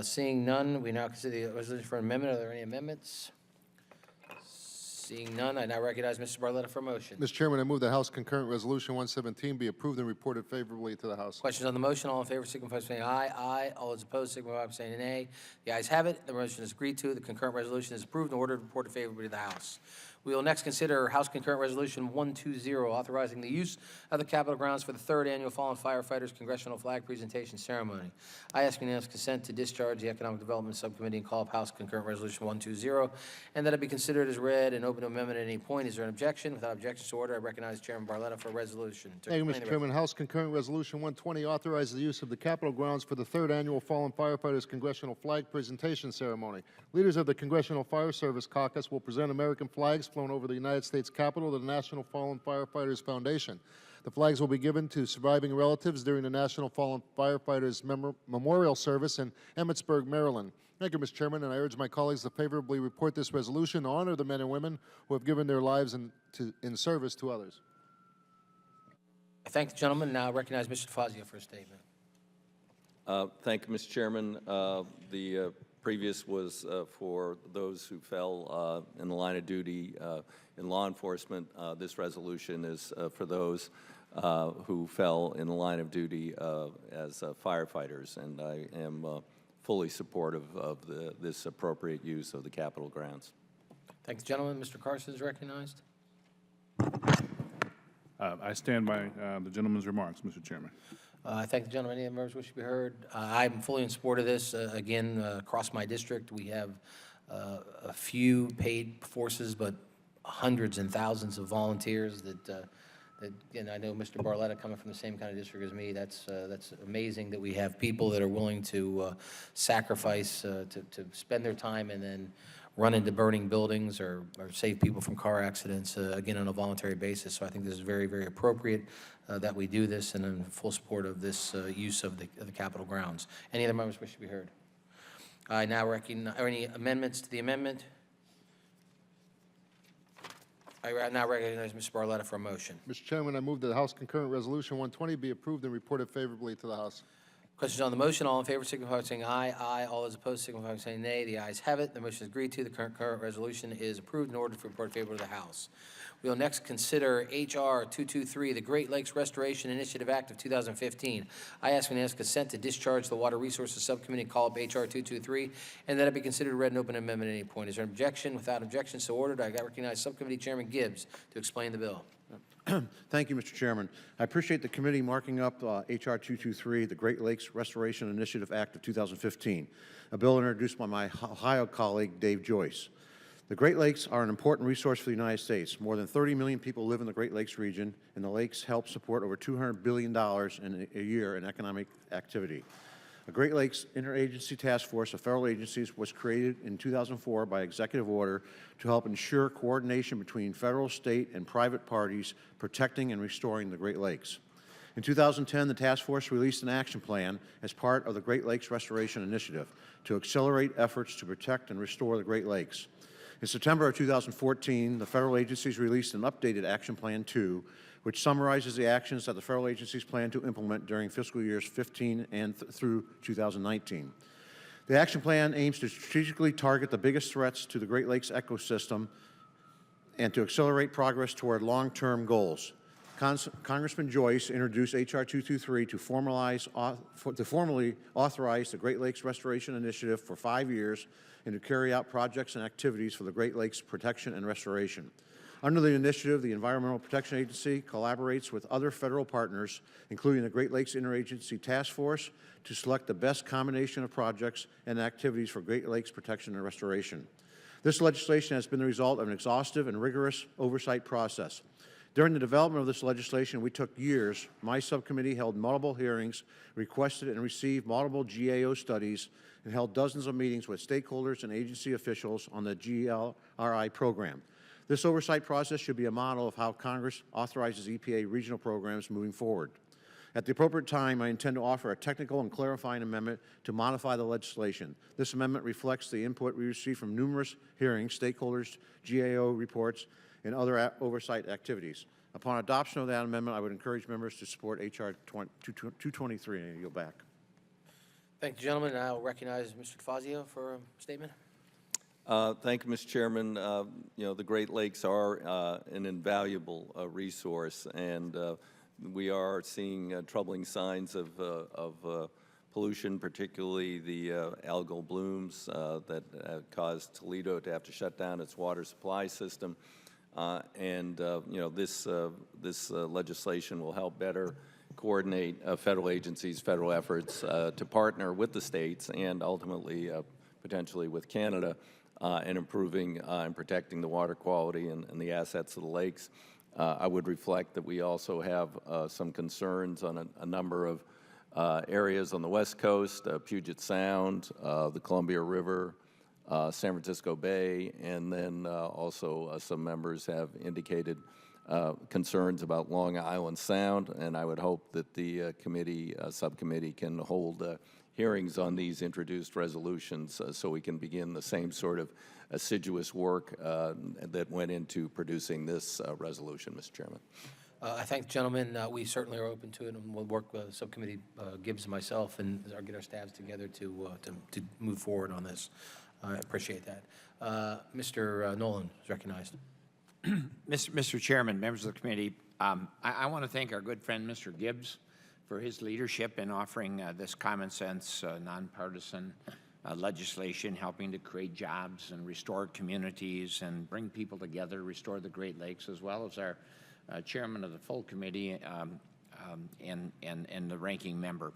Seeing none, we now consider the resolution for amendment. Are there any amendments? Seeing none, I now recognize Mr. Barletta for a motion. Mr. Chairman, I move that House Concurrent Resolution 117 be approved and reported favorably to the House. Questions on the motion? All in favor signify by saying aye. Aye. All those opposed signify by saying nay. The ayes have it. The motion is agreed to. The concurrent resolution is approved and ordered, reported favorably to the House. We will next consider House Concurrent Resolution 120, authorizing the use of the Capitol grounds for the 3rd Annual Fallen Firefighters Congressional Flag Presentation Ceremony. I ask unanimous consent to discharge the Economic Development Subcommittee and call up House Concurrent Resolution 120, and that it be considered as read and open to amendment at any point. Is there an objection? Without objection to order, I recognize Chairman Barletta for a resolution. Thank you, Mr. Chairman. House Concurrent Resolution 120 authorizes the use of the Capitol grounds for the 3rd Annual Fallen Firefighters Congressional Flag Presentation Ceremony. Leaders of the Congressional Fire Service Caucus will present American flags flown over the United States Capitol to the National Fallen Firefighters Foundation. The flags will be given to surviving relatives during the National Fallen Firefighters Memorial Service in Emmitsburg, Maryland. Thank you, Mr. Chairman, and I urge my colleagues to favorably report this resolution to honor the men and women who have given their lives in service to others. I thank the gentleman. Now recognize Mr. DeFazio for a statement. Thank you, Mr. Chairman. The previous was for those who fell in the line of duty in law enforcement. This resolution is for those who fell in the line of duty as firefighters, and I am fully supportive of this appropriate use of the Capitol grounds. Thank the gentleman. Mr. Carson is recognized. I stand by the gentleman's remarks, Mr. Chairman. I thank the gentleman. Any members wish to be heard? I'm fully in support of this. Again, across my district, we have a few paid forces, but hundreds and thousands of volunteers that and I know Mr. Barletta coming from the same kind of district as me. That's amazing that we have people that are willing to sacrifice, to spend their time and then run into burning buildings or save people from car accidents, again, on a voluntary basis. So I think this is very, very appropriate that we do this, and I'm in full support of this use of the Capitol grounds. Any other members wish to be heard? I now recognize, are any amendments to the amendment? I now recognize Mr. Barletta for a motion. Mr. Chairman, I move that House Concurrent Resolution 120 be approved and reported favorably to the House. Questions on the motion? All in favor signify by saying aye. Aye. All those opposed signify by saying nay. The ayes have it. The motion is agreed to. The current resolution is approved and ordered for report favorable to the House. We will next consider H.R. 223, the Great Lakes Restoration Initiative Act of 2015. I ask unanimous consent to discharge the Water Resources Subcommittee and call up H.R. 223, and that it be considered read and open amendment at any point. Is there an objection? Without objection, so ordered. I recognize Subcommittee Chairman Gibbs to explain the bill. Thank you, Mr. Chairman. I appreciate the committee marking up H.R. 223, the Great Lakes Restoration Initiative Act of 2015, a bill introduced by my Ohio colleague, Dave Joyce. The Great Lakes are an important resource for the United States. More than 30 million people live in the Great Lakes region, and the lakes help support over $200 billion in a year in economic activity. A Great Lakes Interagency Task Force of federal agencies was created in 2004 by executive order to help ensure coordination between federal, state, and private parties protecting and restoring the Great Lakes. In 2010, the task force released an action plan as part of the Great Lakes Restoration Initiative to accelerate efforts to protect and restore the Great Lakes. In September of 2014, the federal agencies released an updated Action Plan 2, which summarizes the actions that the federal agencies plan to implement during fiscal years 15 and through 2019. The action plan aims to strategically target the biggest threats to the Great Lakes ecosystem and to accelerate progress toward long-term goals. Congressman Joyce introduced H.R. 223 to formally authorize the Great Lakes Restoration Initiative for 5 years and to carry out projects and activities for the Great Lakes protection and restoration. Under the initiative, the Environmental Protection Agency collaborates with other federal partners, including the Great Lakes Interagency Task Force, to select the best combination of projects and activities for Great Lakes protection and restoration. This legislation has been the result of an exhaustive and rigorous oversight process. During the development of this legislation, we took years. My subcommittee held multiple hearings, requested and received multiple GAO studies, and held dozens of meetings with stakeholders and agency officials on the GLRI program. This oversight process should be a model of how Congress authorizes EPA regional programs moving forward. At the appropriate time, I intend to offer a technical and clarifying amendment to modify the legislation. This amendment reflects the input we received from numerous hearings, stakeholders, GAO reports, and other oversight activities. Upon adoption of that amendment, I would encourage members to support H.R. 223, and I yield back. Thank you, gentlemen. I'll recognize Mr. DeFazio for a statement. Thank you, Mr. Chairman. You know, the Great Lakes are an invaluable resource, and we are seeing troubling signs of pollution, particularly the algal blooms that caused Toledo to have to shut down its water supply system. You know, this legislation will help better coordinate federal agencies, federal efforts to partner with the states and ultimately potentially with Canada in improving and protecting the water quality and the assets of the lakes. I would reflect that we also have some concerns on a number of areas on the West Coast, Puget Sound, the Columbia River, San Francisco Bay, and then also some members have indicated concerns about Long Island Sound, and I would hope that the subcommittee can hold hearings on these introduced resolutions so we can begin the same sort of assiduous work that went into producing this resolution, Mr. Chairman. I thank the gentleman. We certainly are open to it, and we'll work with Subcommittee Gibbs and myself and get our staffs together to move forward on this. I appreciate that. Mr. Nolan is recognized. Mr. Chairman, members of the committee, I want to thank our good friend, Mr. Gibbs, for his leadership in offering this common sense, nonpartisan legislation, helping to create jobs and restore communities and bring people together, restore the Great Lakes, as well as our chairman of the full committee and the ranking member.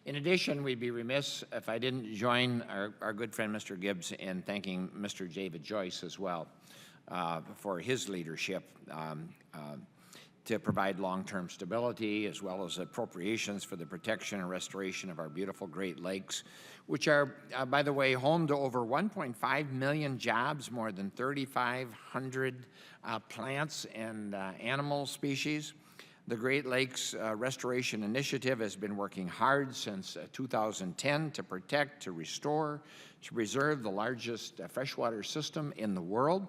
In addition, we'd be remiss if I didn't join our good friend, Mr. Gibbs, in thanking Mr. David Joyce as well for his leadership to provide long-term stability as well as appropriations for the protection and restoration of our beautiful Great Lakes, which are, by the way, home to over 1.5 million jobs, more than 3,500 plants and animal species. The Great Lakes Restoration Initiative has been working hard since 2010 to protect, to restore, to preserve the largest freshwater system in the world,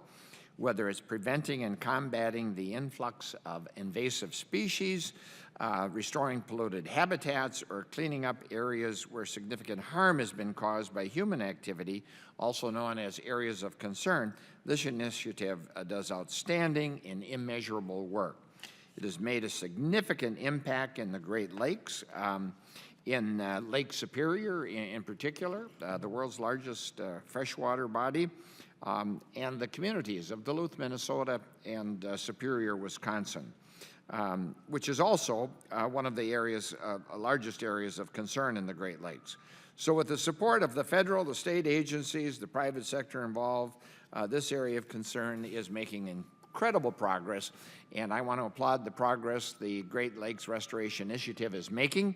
whether it's preventing and combating the influx of invasive species, restoring polluted habitats, or cleaning up areas where significant harm has been caused by human activity, also known as areas of concern. This initiative does outstanding and immeasurable work. It has made a significant impact in the Great Lakes, in Lake Superior in particular, the world's largest freshwater body, and the communities of Duluth, Minnesota, and Superior, Wisconsin, which is also one of the areas, largest areas of concern in the Great Lakes. So with the support of the federal, the state agencies, the private sector involved, this area of concern is making incredible progress, and I want to applaud the progress the Great Lakes Restoration Initiative is making,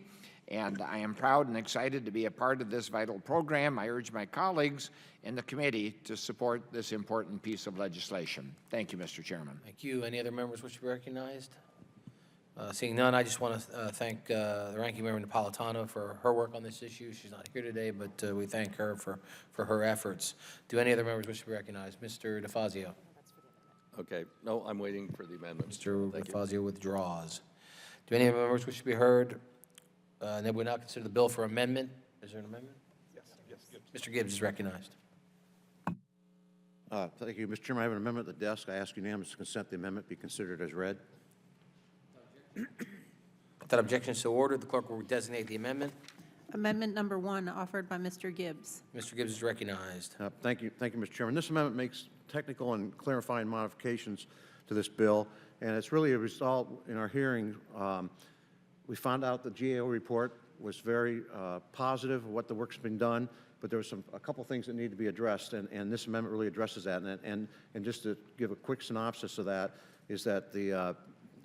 and I am proud and excited to be a part of this vital program. I urge my colleagues in the committee to support this important piece of legislation. Thank you, Mr. Chairman. Thank you. Any other members wish to be recognized? Seeing none, I just want to thank the Ranking Member Napolitano for her work on this issue. She's not here today, but we thank her for her efforts. Do any other members wish to be recognized? Mr. DeFazio. Okay, no, I'm waiting for the amendment. Mr. Thank you. DeFazio withdraws. Do any other members wish to be heard? And then we now consider the bill for amendment. Is there an amendment? Yes. Mr. Gibbs is recognized. Thank you, Mr. Chairman. I have an amendment at the desk. I ask unanimous consent the amendment be considered as read. Without objection, so ordered. The clerk will designate the amendment. Amendment number 1 offered by Mr. Gibbs. Mr. Gibbs is recognized. Thank you, Mr. Chairman. This amendment makes technical and clarifying modifications to this bill, and it's really a result in our hearing. We found out the GAO report was very positive of what the work's been done, but there were a couple things that need to be addressed, and this amendment really addresses that. And just to give a quick synopsis of that is that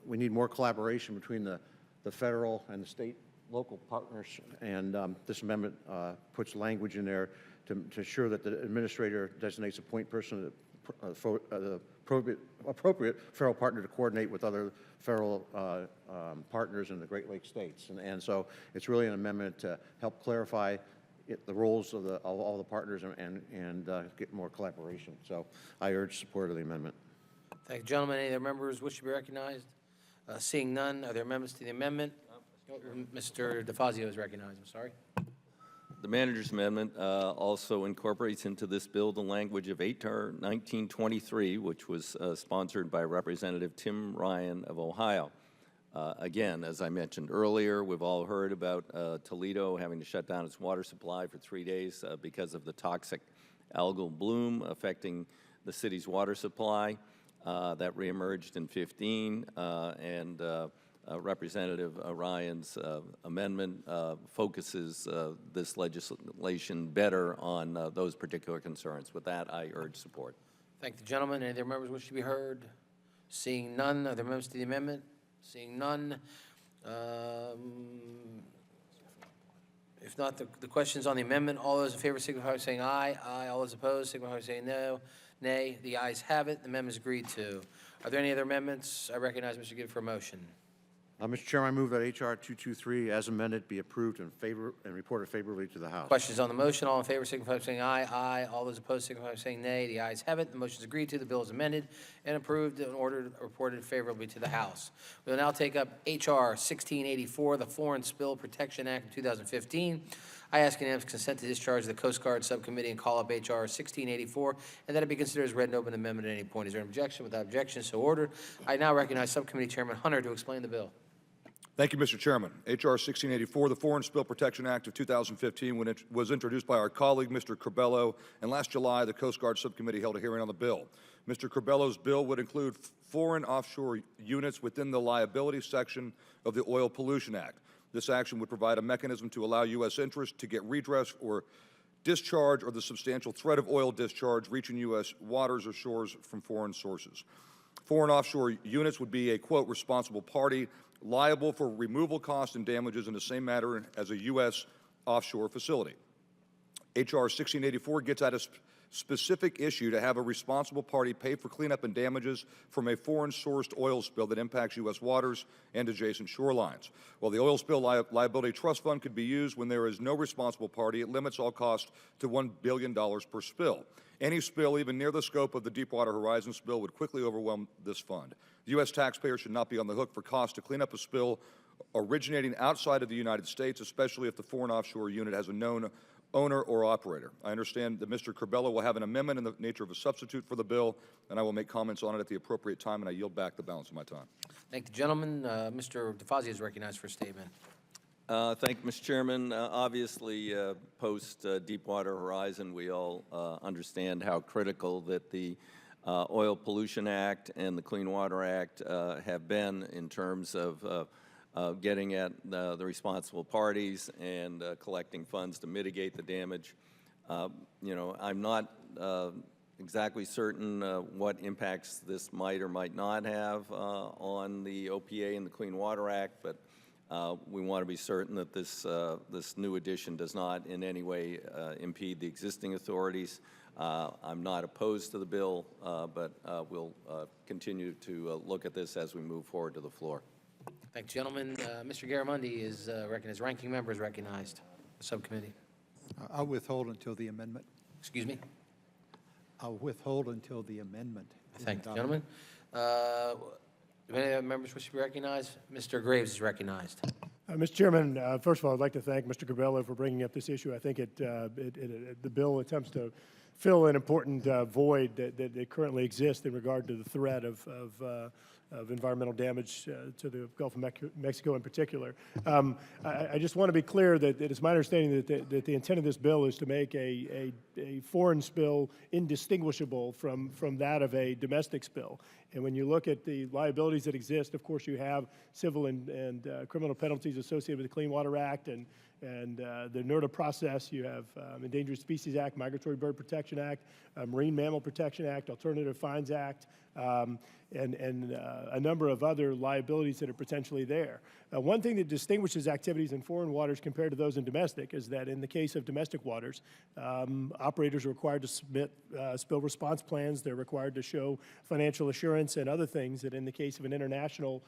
we need more collaboration between the federal and the state local partners, and this amendment puts language in there to ensure that the administrator designates a point person, the appropriate federal partner to coordinate with other federal partners in the Great Lakes states. And so it's really an amendment to help clarify the roles of all the partners and get more collaboration. So I urge support of the amendment. Thank you, gentlemen. Any other members wish to be recognized? Seeing none, are there amendments to the amendment? Mr. DeFazio is recognized. I'm sorry. The manager's amendment also incorporates into this bill the language of HR 1923, which was sponsored by Representative Tim Ryan of Ohio. Again, as I mentioned earlier, we've all heard about Toledo having to shut down its water supply for 3 days because of the toxic algal bloom affecting the city's water supply. That reemerged in 15, and Representative Ryan's amendment focuses this legislation better on those particular concerns. With that, I urge support. Thank the gentleman. Any other members wish to be heard? Seeing none, are there amendments to the amendment? Seeing none. If not, the questions on the amendment, all those in favor signify by saying aye. Aye. All those opposed signify by saying no. Nay. The ayes have it. The amendment is agreed to. Are there any other amendments? I recognize Mr. Gibb for a motion. Mr. Chairman, I move that H.R. 223, as amended, be approved and reported favorably to the House. Questions on the motion? All in favor signify by saying aye. Aye. All those opposed signify by saying nay. The ayes have it. The motion is agreed to. The bill is amended and approved and ordered reported favorably to the House. We will now take up H.R. 1684, the Foreign Spill Protection Act of 2015. I ask unanimous consent to discharge the Coast Guard Subcommittee and call up H.R. 1684, and that it be considered as read and open amendment at any point. Is there an objection? Without objection, so ordered. I now recognize Subcommittee Chairman Hunter to explain the bill. Thank you, Mr. Chairman. H.R. 1684, the Foreign Spill Protection Act of 2015, when it was introduced by our colleague, Mr. Corbello, and last July, the Coast Guard Subcommittee held a hearing on the bill. Mr. Corbello's bill would include foreign offshore units within the liability section of the Oil Pollution Act. This action would provide a mechanism to allow U.S. interests to get redress or discharge or the substantial threat of oil discharge reaching U.S. waters or shores from foreign sources. Foreign offshore units would be a, quote, responsible party liable for removal costs and damages in the same manner as a U.S. offshore facility. H.R. 1684 gets at a specific issue to have a responsible party pay for cleanup and damages from a foreign-sourced oil spill that impacts U.S. waters and adjacent shorelines. While the Oil Spill Liability Trust Fund could be used when there is no responsible party, it limits all costs to $1 billion per spill. Any spill, even near the scope of the Deepwater Horizon spill, would quickly overwhelm this fund. The U.S. taxpayer should not be on the hook for costs to clean up a spill originating outside of the United States, especially if the foreign offshore unit has a known owner or operator. I understand that Mr. Corbello will have an amendment in the nature of a substitute for the bill, and I will make comments on it at the appropriate time, and I yield back the balance of my time. Thank the gentleman. Mr. DeFazio is recognized for a statement. Thank you, Mr. Chairman. Obviously, post Deepwater Horizon, we all understand how critical that the Oil Pollution Act and the Clean Water Act have been in terms of getting at the responsible parties and collecting funds to mitigate the damage. You know, I'm not exactly certain what impacts this might or might not have on the OPA and the Clean Water Act, but we want to be certain that this new addition does not in any way impede the existing authorities. I'm not opposed to the bill, but we'll continue to look at this as we move forward to the floor. Thank you, gentlemen. Mr. Garamundi is recognized. Ranking member is recognized. Subcommittee. I'll withhold until the amendment. Excuse me. I'll withhold until the amendment. is Thank you, adopted. gentlemen. Do any other members wish to be recognized? Mr. Graves is recognized. Mr. Chairman, first of all, I'd like to thank Mr. Corbello for bringing up this issue. I think the bill attempts to fill an important void that currently exists in regard to the threat of environmental damage to the Gulf of Mexico in particular. I just want to be clear that it is my understanding that the intent of this bill is to make a foreign spill indistinguishable from that of a domestic spill. And when you look at the liabilities that exist, of course, you have civil and criminal penalties associated with the Clean Water Act and the NERDA process. You have Endangered Species Act, Migratory Bird Protection Act, Marine Mammal Protection Act, Alternative Fines Act, and a number of other liabilities that are potentially there. One thing that distinguishes activities in foreign waters compared to those in domestic is that in the case of domestic waters, operators are required to submit spill response plans. They're required to show financial assurance and other things that in the case of an international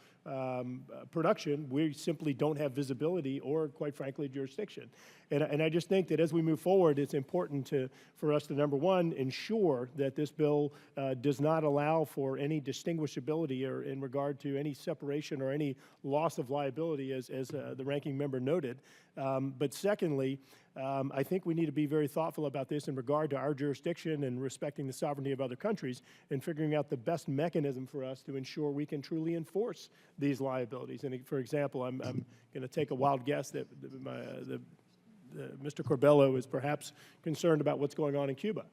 production, we simply don't have visibility or, quite frankly, jurisdiction. And I just think that as we move forward, it's important for us to, number one, ensure that this bill does not allow for any distinguishability or in regard to any separation or any loss of liability, as the ranking member noted. But secondly, I think we need to be very thoughtful about this in regard to our jurisdiction and respecting the sovereignty of other countries and figuring out the best mechanism for us to ensure we can truly enforce these liabilities. And for example, I'm going to take a wild guess that Mr. Corbello is perhaps concerned about what's going on in Cuba.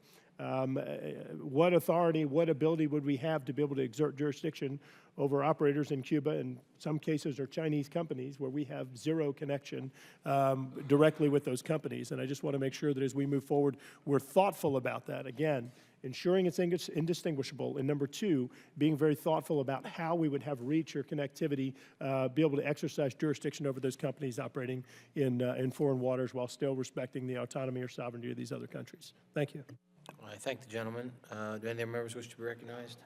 What authority, what ability would we have to be able to exert jurisdiction over operators in Cuba? In some cases are Chinese companies where we have zero connection directly with those companies. And I just want to make sure that as we move forward, we're thoughtful about that. Again, ensuring it's indistinguishable. And number two, being very thoughtful about how we would have reach or connectivity, be able to exercise jurisdiction over those companies operating in foreign waters while still respecting the autonomy or sovereignty of these other countries. Thank you. I thank the gentleman. Do any other members wish to be recognized?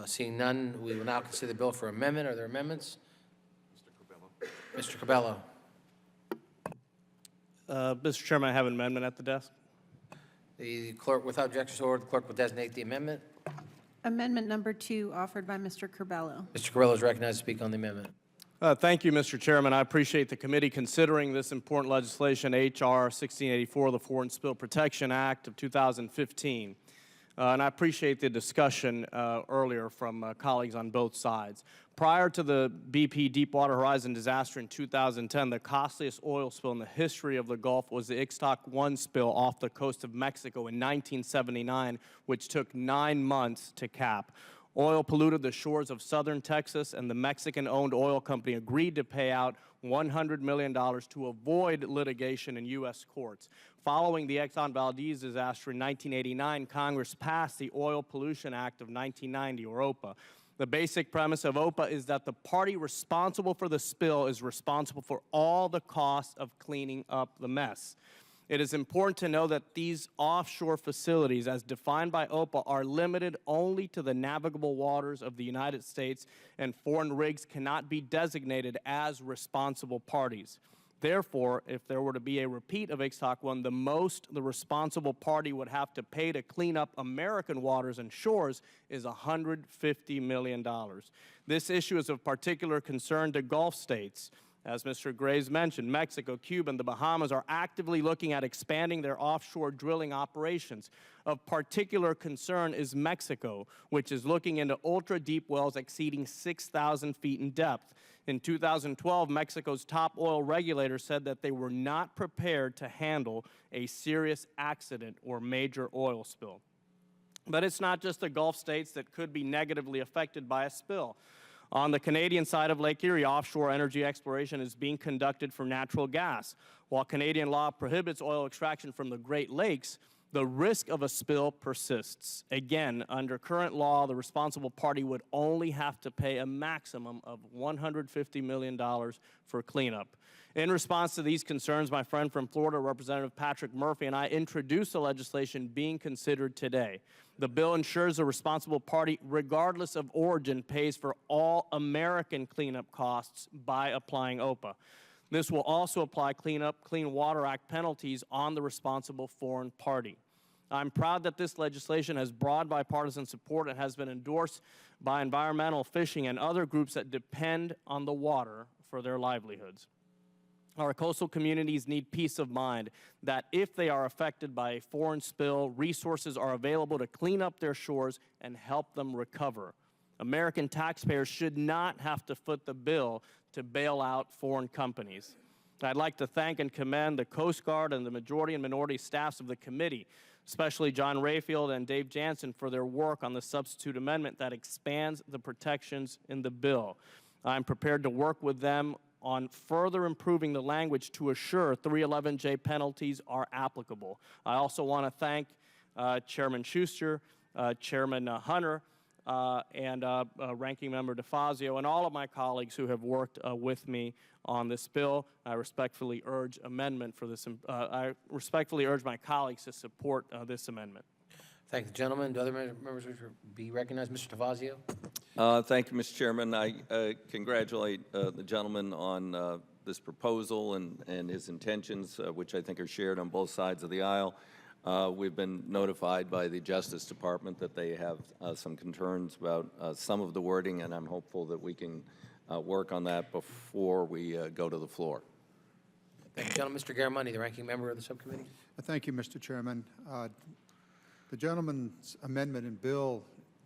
Seeing none, we will now consider the bill for amendment. Are there amendments? Mr. Corbello. Mr. Chairman, I have an amendment at the desk. The clerk, without objection to order, the clerk will designate the amendment. Amendment number 2 offered by Mr. Corbello. Mr. Corbello is recognized to speak on the amendment. Thank you, Mr. Chairman. I appreciate the committee considering this important legislation, H.R. 1684, the Foreign Spill Protection Act of 2015. And I appreciate the discussion earlier from colleagues on both sides. Prior to the BP Deepwater Horizon disaster in 2010, the costliest oil spill in the history of the Gulf was the Ixtoc-1 spill off the coast of Mexico in 1979, which took 9 months to cap. Oil polluted the shores of southern Texas, and the Mexican-owned oil company agreed to pay out $100 million to avoid litigation in U.S. courts. Following the Exxon Valdez disaster in 1989, Congress passed the Oil Pollution Act of 1990, or OPA. The basic premise of OPA is that the party responsible for the spill is responsible for all the costs of cleaning up the mess. It is important to know that these offshore facilities, as defined by OPA, are limited only to the navigable waters of the United States, and foreign rigs cannot be designated as responsible parties. Therefore, if there were to be a repeat of Ixtoc-1, the most the responsible party would have to pay to clean up American waters and shores is $150 million. This issue is of particular concern to Gulf states. As Mr. Graves mentioned, Mexico, Cuba, and the Bahamas are actively looking at expanding their offshore drilling operations. Of particular concern is Mexico, which is looking into ultra-deep wells exceeding 6,000 feet in depth. In 2012, Mexico's top oil regulator said that they were not prepared to handle a serious accident or major oil spill. But it's not just the Gulf states that could be negatively affected by a spill. On the Canadian side of Lake Erie, offshore energy exploration is being conducted for natural gas. While Canadian law prohibits oil extraction from the Great Lakes, the risk of a spill persists. Again, under current law, the responsible party would only have to pay a maximum of $150 million for cleanup. In response to these concerns, my friend from Florida, Representative Patrick Murphy, and I introduced the legislation being considered today. The bill ensures a responsible party, regardless of origin, pays for all American cleanup costs by applying OPA. This will also apply Clean Water Act penalties on the responsible foreign party. I'm proud that this legislation has broad bipartisan support and has been endorsed by environmental, fishing, and other groups that depend on the water for their livelihoods. Our coastal communities need peace of mind that if they are affected by a foreign spill, resources are available to clean up their shores and help them recover. American taxpayers should not have to foot the bill to bail out foreign companies. I'd like to thank and commend the Coast Guard and the majority and minority staffs of the committee, especially John Rayfield and Dave Jansen, for their work on the substitute amendment that expands the protections in the bill. I'm prepared to work with them on further improving the language to assure 311J penalties are applicable. I also want to thank Chairman Schuster, Chairman Hunter, and Ranking Member DeFazio, and all of my colleagues who have worked with me on this bill. I respectfully urge amendment for this. I respectfully urge my colleagues to support this amendment. Thank the gentleman. Do other members wish to be recognized? Mr. DeFazio? Thank you, Mr. Chairman. I congratulate the gentleman on this proposal and his intentions, which I think are shared on both sides of the aisle. We've been notified by the Justice Department that they have some concerns about some of the wording, and I'm hopeful that we can work on that before we go to the floor. Thank you, gentleman. Mr. Garamundi, the ranking member of the subcommittee. Thank you, Mr. Chairman. The gentleman's amendment and bill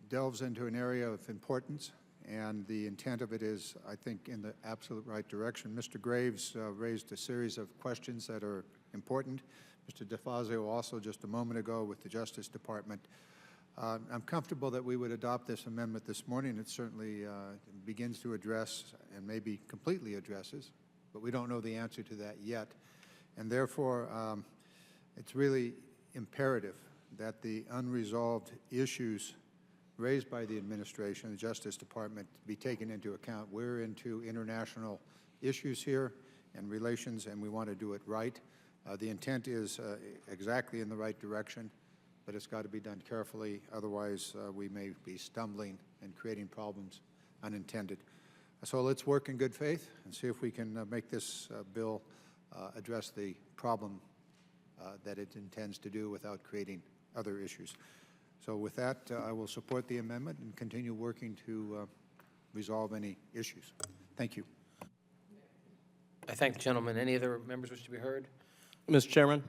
delves into an area of importance, and the intent of it is, I think, in the absolute right direction. Mr. Graves raised a series of questions that are important. Mr. DeFazio also just a moment ago with the Justice Department. I'm comfortable that we would adopt this amendment this morning. It certainly begins to address and maybe completely addresses, but we don't know the answer to that yet. And therefore, it's really imperative that the unresolved issues raised by the administration, the Justice Department, be taken into account. We're into international issues here and relations, and we want to do it right. The intent is exactly in the right direction, but it's got to be done carefully. Otherwise, we may be stumbling and creating problems unintended. So let's work in good faith and see if we can make this bill address the problem that it intends to do without creating other issues. So with that, I will support the amendment and continue working to resolve any issues. Thank you. I thank the gentleman. Any other members wish to be heard? Mr. Chairman?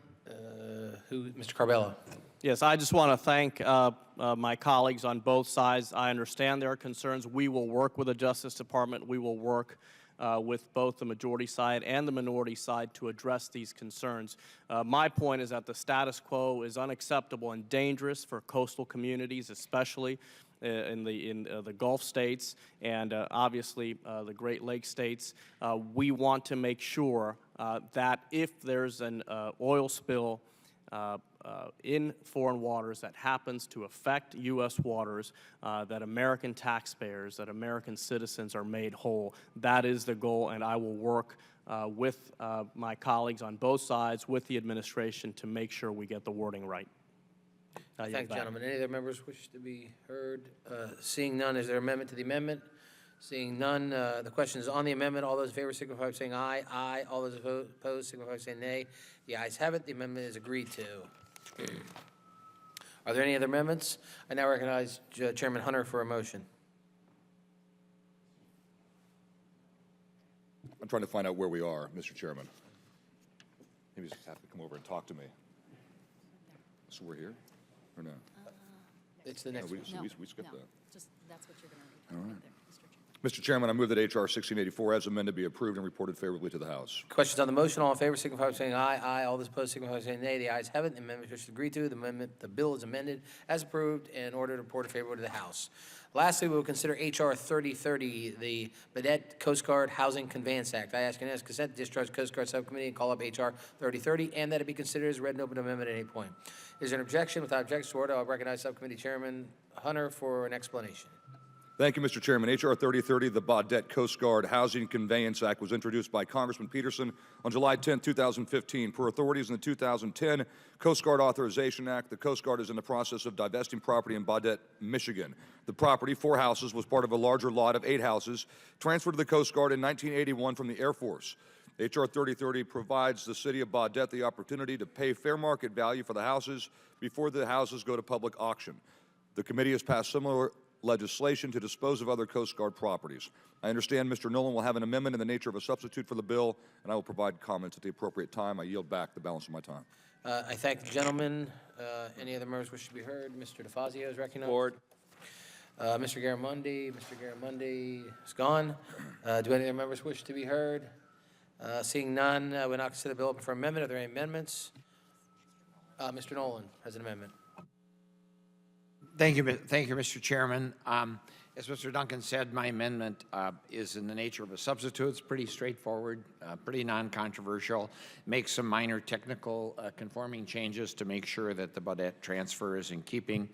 Mr. Carbello. Yes, I just want to thank my colleagues on both sides. I understand there are concerns. We will work with the Justice Department. We will work with both the majority side and the minority side to address these concerns. My point is that the status quo is unacceptable and dangerous for coastal communities, especially in the Gulf states and obviously the Great Lakes states. We want to make sure that if there's an oil spill in foreign waters that happens to affect U.S. waters, that American taxpayers, that American citizens are made whole. That is the goal, and I will work with my colleagues on both sides, with the administration, to make sure we get the wording right. Thank you, gentlemen. Any other members wish to be heard? Seeing none, is there amendment to the amendment? Seeing none, the question is on the amendment. All those in favor signify by saying aye. Aye. All those opposed signify by saying nay. The ayes have it. The amendment is agreed to. Are there any other amendments? I now recognize Chairman Hunter for a motion. I'm trying to find out where we are, Mr. Chairman. Maybe you just have to come over and talk to me. So we're here, or no? It's the next we, one. so we skipped that. Just, that's what you're going to be talking about there, Mr. Chairman. Mr. Chairman, I move that H.R. 1684 as amended be approved and reported favorably to the House. Questions on the motion? All in favor signify by saying aye. Aye. All those opposed signify by saying nay. The ayes have it. The amendment is agreed to. The bill is amended as approved and ordered reported favorably to the House. Lastly, we will consider H.R. 3030, the Badet Coast Guard Housing Conveyance Act. I ask unanimous consent to discharge Coast Guard Subcommittee and call up H.R. 3030, and that it be considered as read and open amendment at any point. Is there an objection? Without objection to order, I'll recognize Subcommittee Chairman Hunter for an explanation. Thank you, Mr. Chairman. H.R. 3030, the Baudette Coast Guard Housing Conveyance Act, was introduced by Congressman Peterson on July 10, 2015. Per authorities in the 2010 Coast Guard Authorization Act, the Coast Guard is in the process of divesting property in Baudette, Michigan. The property, 4 houses, was part of a larger lot of 8 houses transferred to the Coast Guard in 1981 from the Air Force. H.R. 3030 provides the city of Baudette the opportunity to pay fair market value for the houses before the houses go to public auction. The committee has passed similar legislation to dispose of other Coast Guard properties. I understand Mr. Nolan will have an amendment in the nature of a substitute for the bill, and I will provide comments at the appropriate time. I yield back the balance of my time. I thank the gentleman. Any other members wish to be heard? Mr. DeFazio is recognized. Board. Mr. Garamendi is gone. Do any other members wish to be heard? Seeing none, we now consider the bill open for amendment. Are there any amendments? Mr. Nolan has an amendment. Thank you, Mr. Chairman. As Mr. Duncan said, my amendment is in the nature of a substitute. It's pretty straightforward, pretty non-controversial. Makes some minor technical conforming changes to make sure that the Baudette transfer is in keeping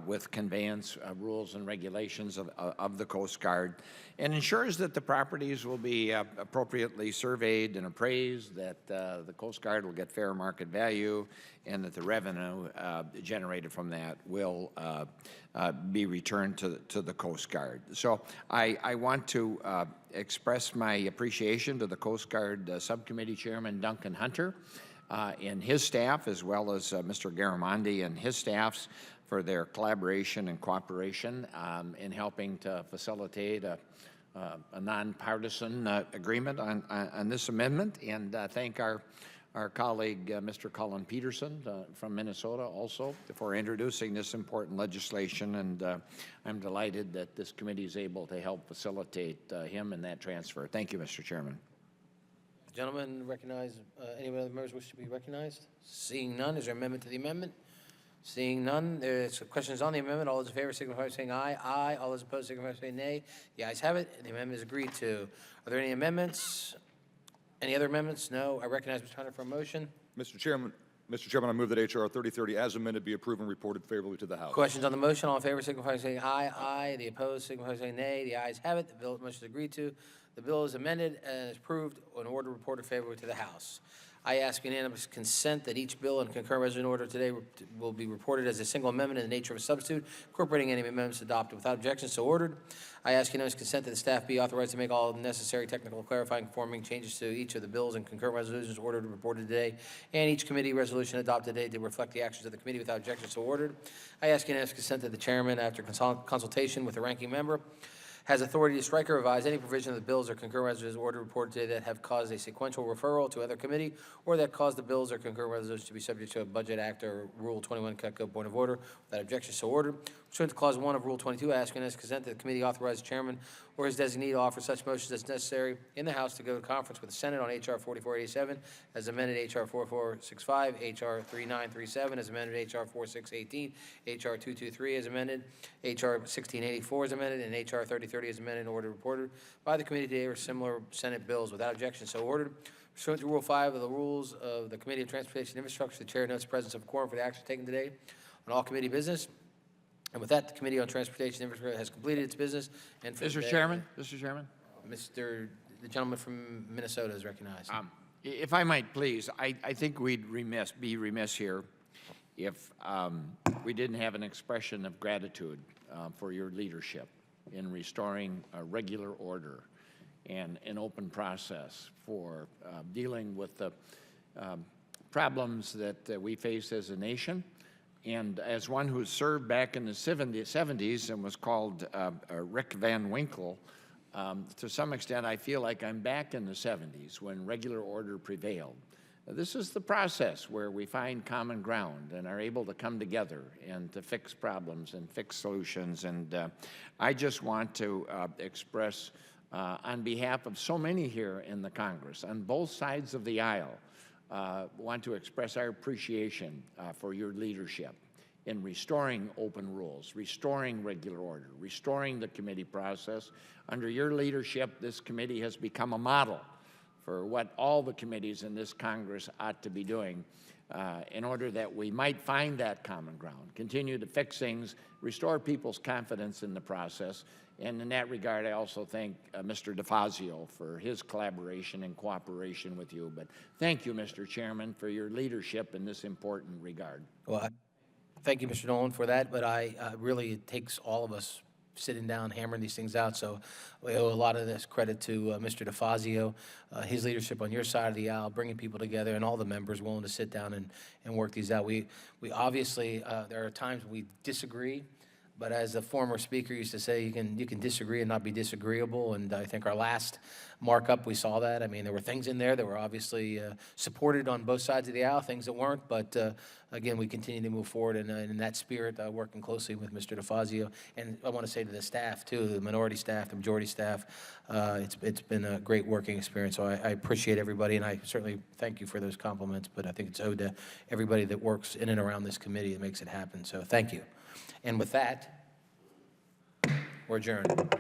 with conveyance rules and regulations of the Coast Guard, and ensures that the properties will be appropriately surveyed and appraised, that the Coast Guard will get fair market value, and that the revenue generated from that will be returned to the Coast Guard. So I want to express my appreciation to the Coast Guard Subcommittee Chairman Duncan Hunter and his staff, as well as Mr. Garamendi and his staffs, for their collaboration and cooperation in helping to facilitate a nonpartisan agreement on this amendment, and thank our colleague, Mr. Colin Peterson from Minnesota, also for introducing this important legislation, and I'm delighted that this committee is able to help facilitate him in that transfer. Thank you, Mr. Chairman. Gentlemen, recognize any other members wish to be recognized? Seeing none, is there amendment to the amendment? Seeing none, there's questions on the amendment. All those in favor signify by saying aye. Aye. All those opposed signify by saying nay. The ayes have it, and the amendment is agreed to. Are there any amendments? Any other amendments? No. I recognize Mr. Hunter for a motion. Mr. Chairman, I move that H.R. 3030 as amended be approved and reported favorably to the House. Questions on the motion? All in favor signify by saying aye. Aye. The opposed signify by saying nay. The ayes have it. The motion is agreed to. The bill is amended and is approved. An order reported favorably to the House. I ask unanimous consent that each bill and concurrent resolution order today will be reported as a single amendment in the nature of a substitute, incorporating any amendments adopted without objection. So ordered. I ask unanimous consent that the staff be authorized to make all necessary technical clarifying conforming changes to each of the bills and concurrent resolutions ordered and reported today, and each committee resolution adopted today to reflect the actions of the committee without objection. So ordered. I ask unanimous consent that the chairman, after consultation with the ranking member, has authority to strike or revise any provision of the bills or concurrent resolutions ordered reported today that have caused a sequential referral to other committee, or that caused the bills or concurrent resolutions to be subject to a Budget Act or Rule 21 Cutco point of order. Without objection, so ordered. Pursuant to Clause 1 of Rule 22, I ask unanimous consent that the committee authorize the chairman or his designee to offer such motions as necessary in the House to go to conference with the Senate on H.R. 4487 as amended H.R. 4465, H.R. 3937 as amended H.R. 4618, H.R. 223 as amended, H.R. 1684 as amended, and H.R. 3030 as amended and ordered reported by the committee today or similar Senate bills. Without objection, so ordered. Pursuant to Rule 5 of the Rules of the Committee of Transportation and Infrastructure, the chair notes the presence of a quorum for the action taken today on all committee business. And with that, the Committee on Transportation and Infrastructure has completed its business. And for Mr. today, Chairman, the gentleman from Minnesota is recognized. If I might, please, I think we'd be remiss here if we didn't have an expression of gratitude for your leadership in restoring a regular order and an open process for dealing with the problems that we face as a nation. And as one who served back in the 70s and was called Rick Van Winkle, to some extent I feel like I'm back in the 70s when regular order prevailed. This is the process where we find common ground and are able to come together and to fix problems and fix solutions. And I just want to express, on behalf of so many here in the Congress, on both sides of the aisle, want to express our appreciation for your leadership in restoring open rules, restoring regular order, restoring the committee process. Under your leadership, this committee has become a model for what all the committees in this Congress ought to be doing in order that we might find that common ground, continue to fix things, restore people's confidence in the process, And in that regard, I also thank Mr. DeFazio for his collaboration and cooperation with you. But thank you, Mr. Chairman, for your leadership in this important regard. Well, thank you, Mr. Nolan, for that, but really, it takes all of us sitting down, hammering these things out, so we owe a lot of this credit to Mr. DeFazio, his leadership on your side of the aisle, bringing people together, and all the members willing to sit down and work these out. We obviously, there are times we disagree, but as a former speaker used to say, you can disagree and not be disagreeable, and I think our last markup, we saw that. I mean, there were things in there that were obviously supported on both sides of the aisle, things that weren't, but again, we continue to move forward in that spirit, working closely with Mr. DeFazio. And I want to say to the staff, too, the minority staff, the majority staff, it's been a great working experience, so I appreciate everybody, and I certainly thank you for those compliments, but I think it's owed to everybody that works in and around this committee that makes it happen, so thank you. And with that, we're adjourned.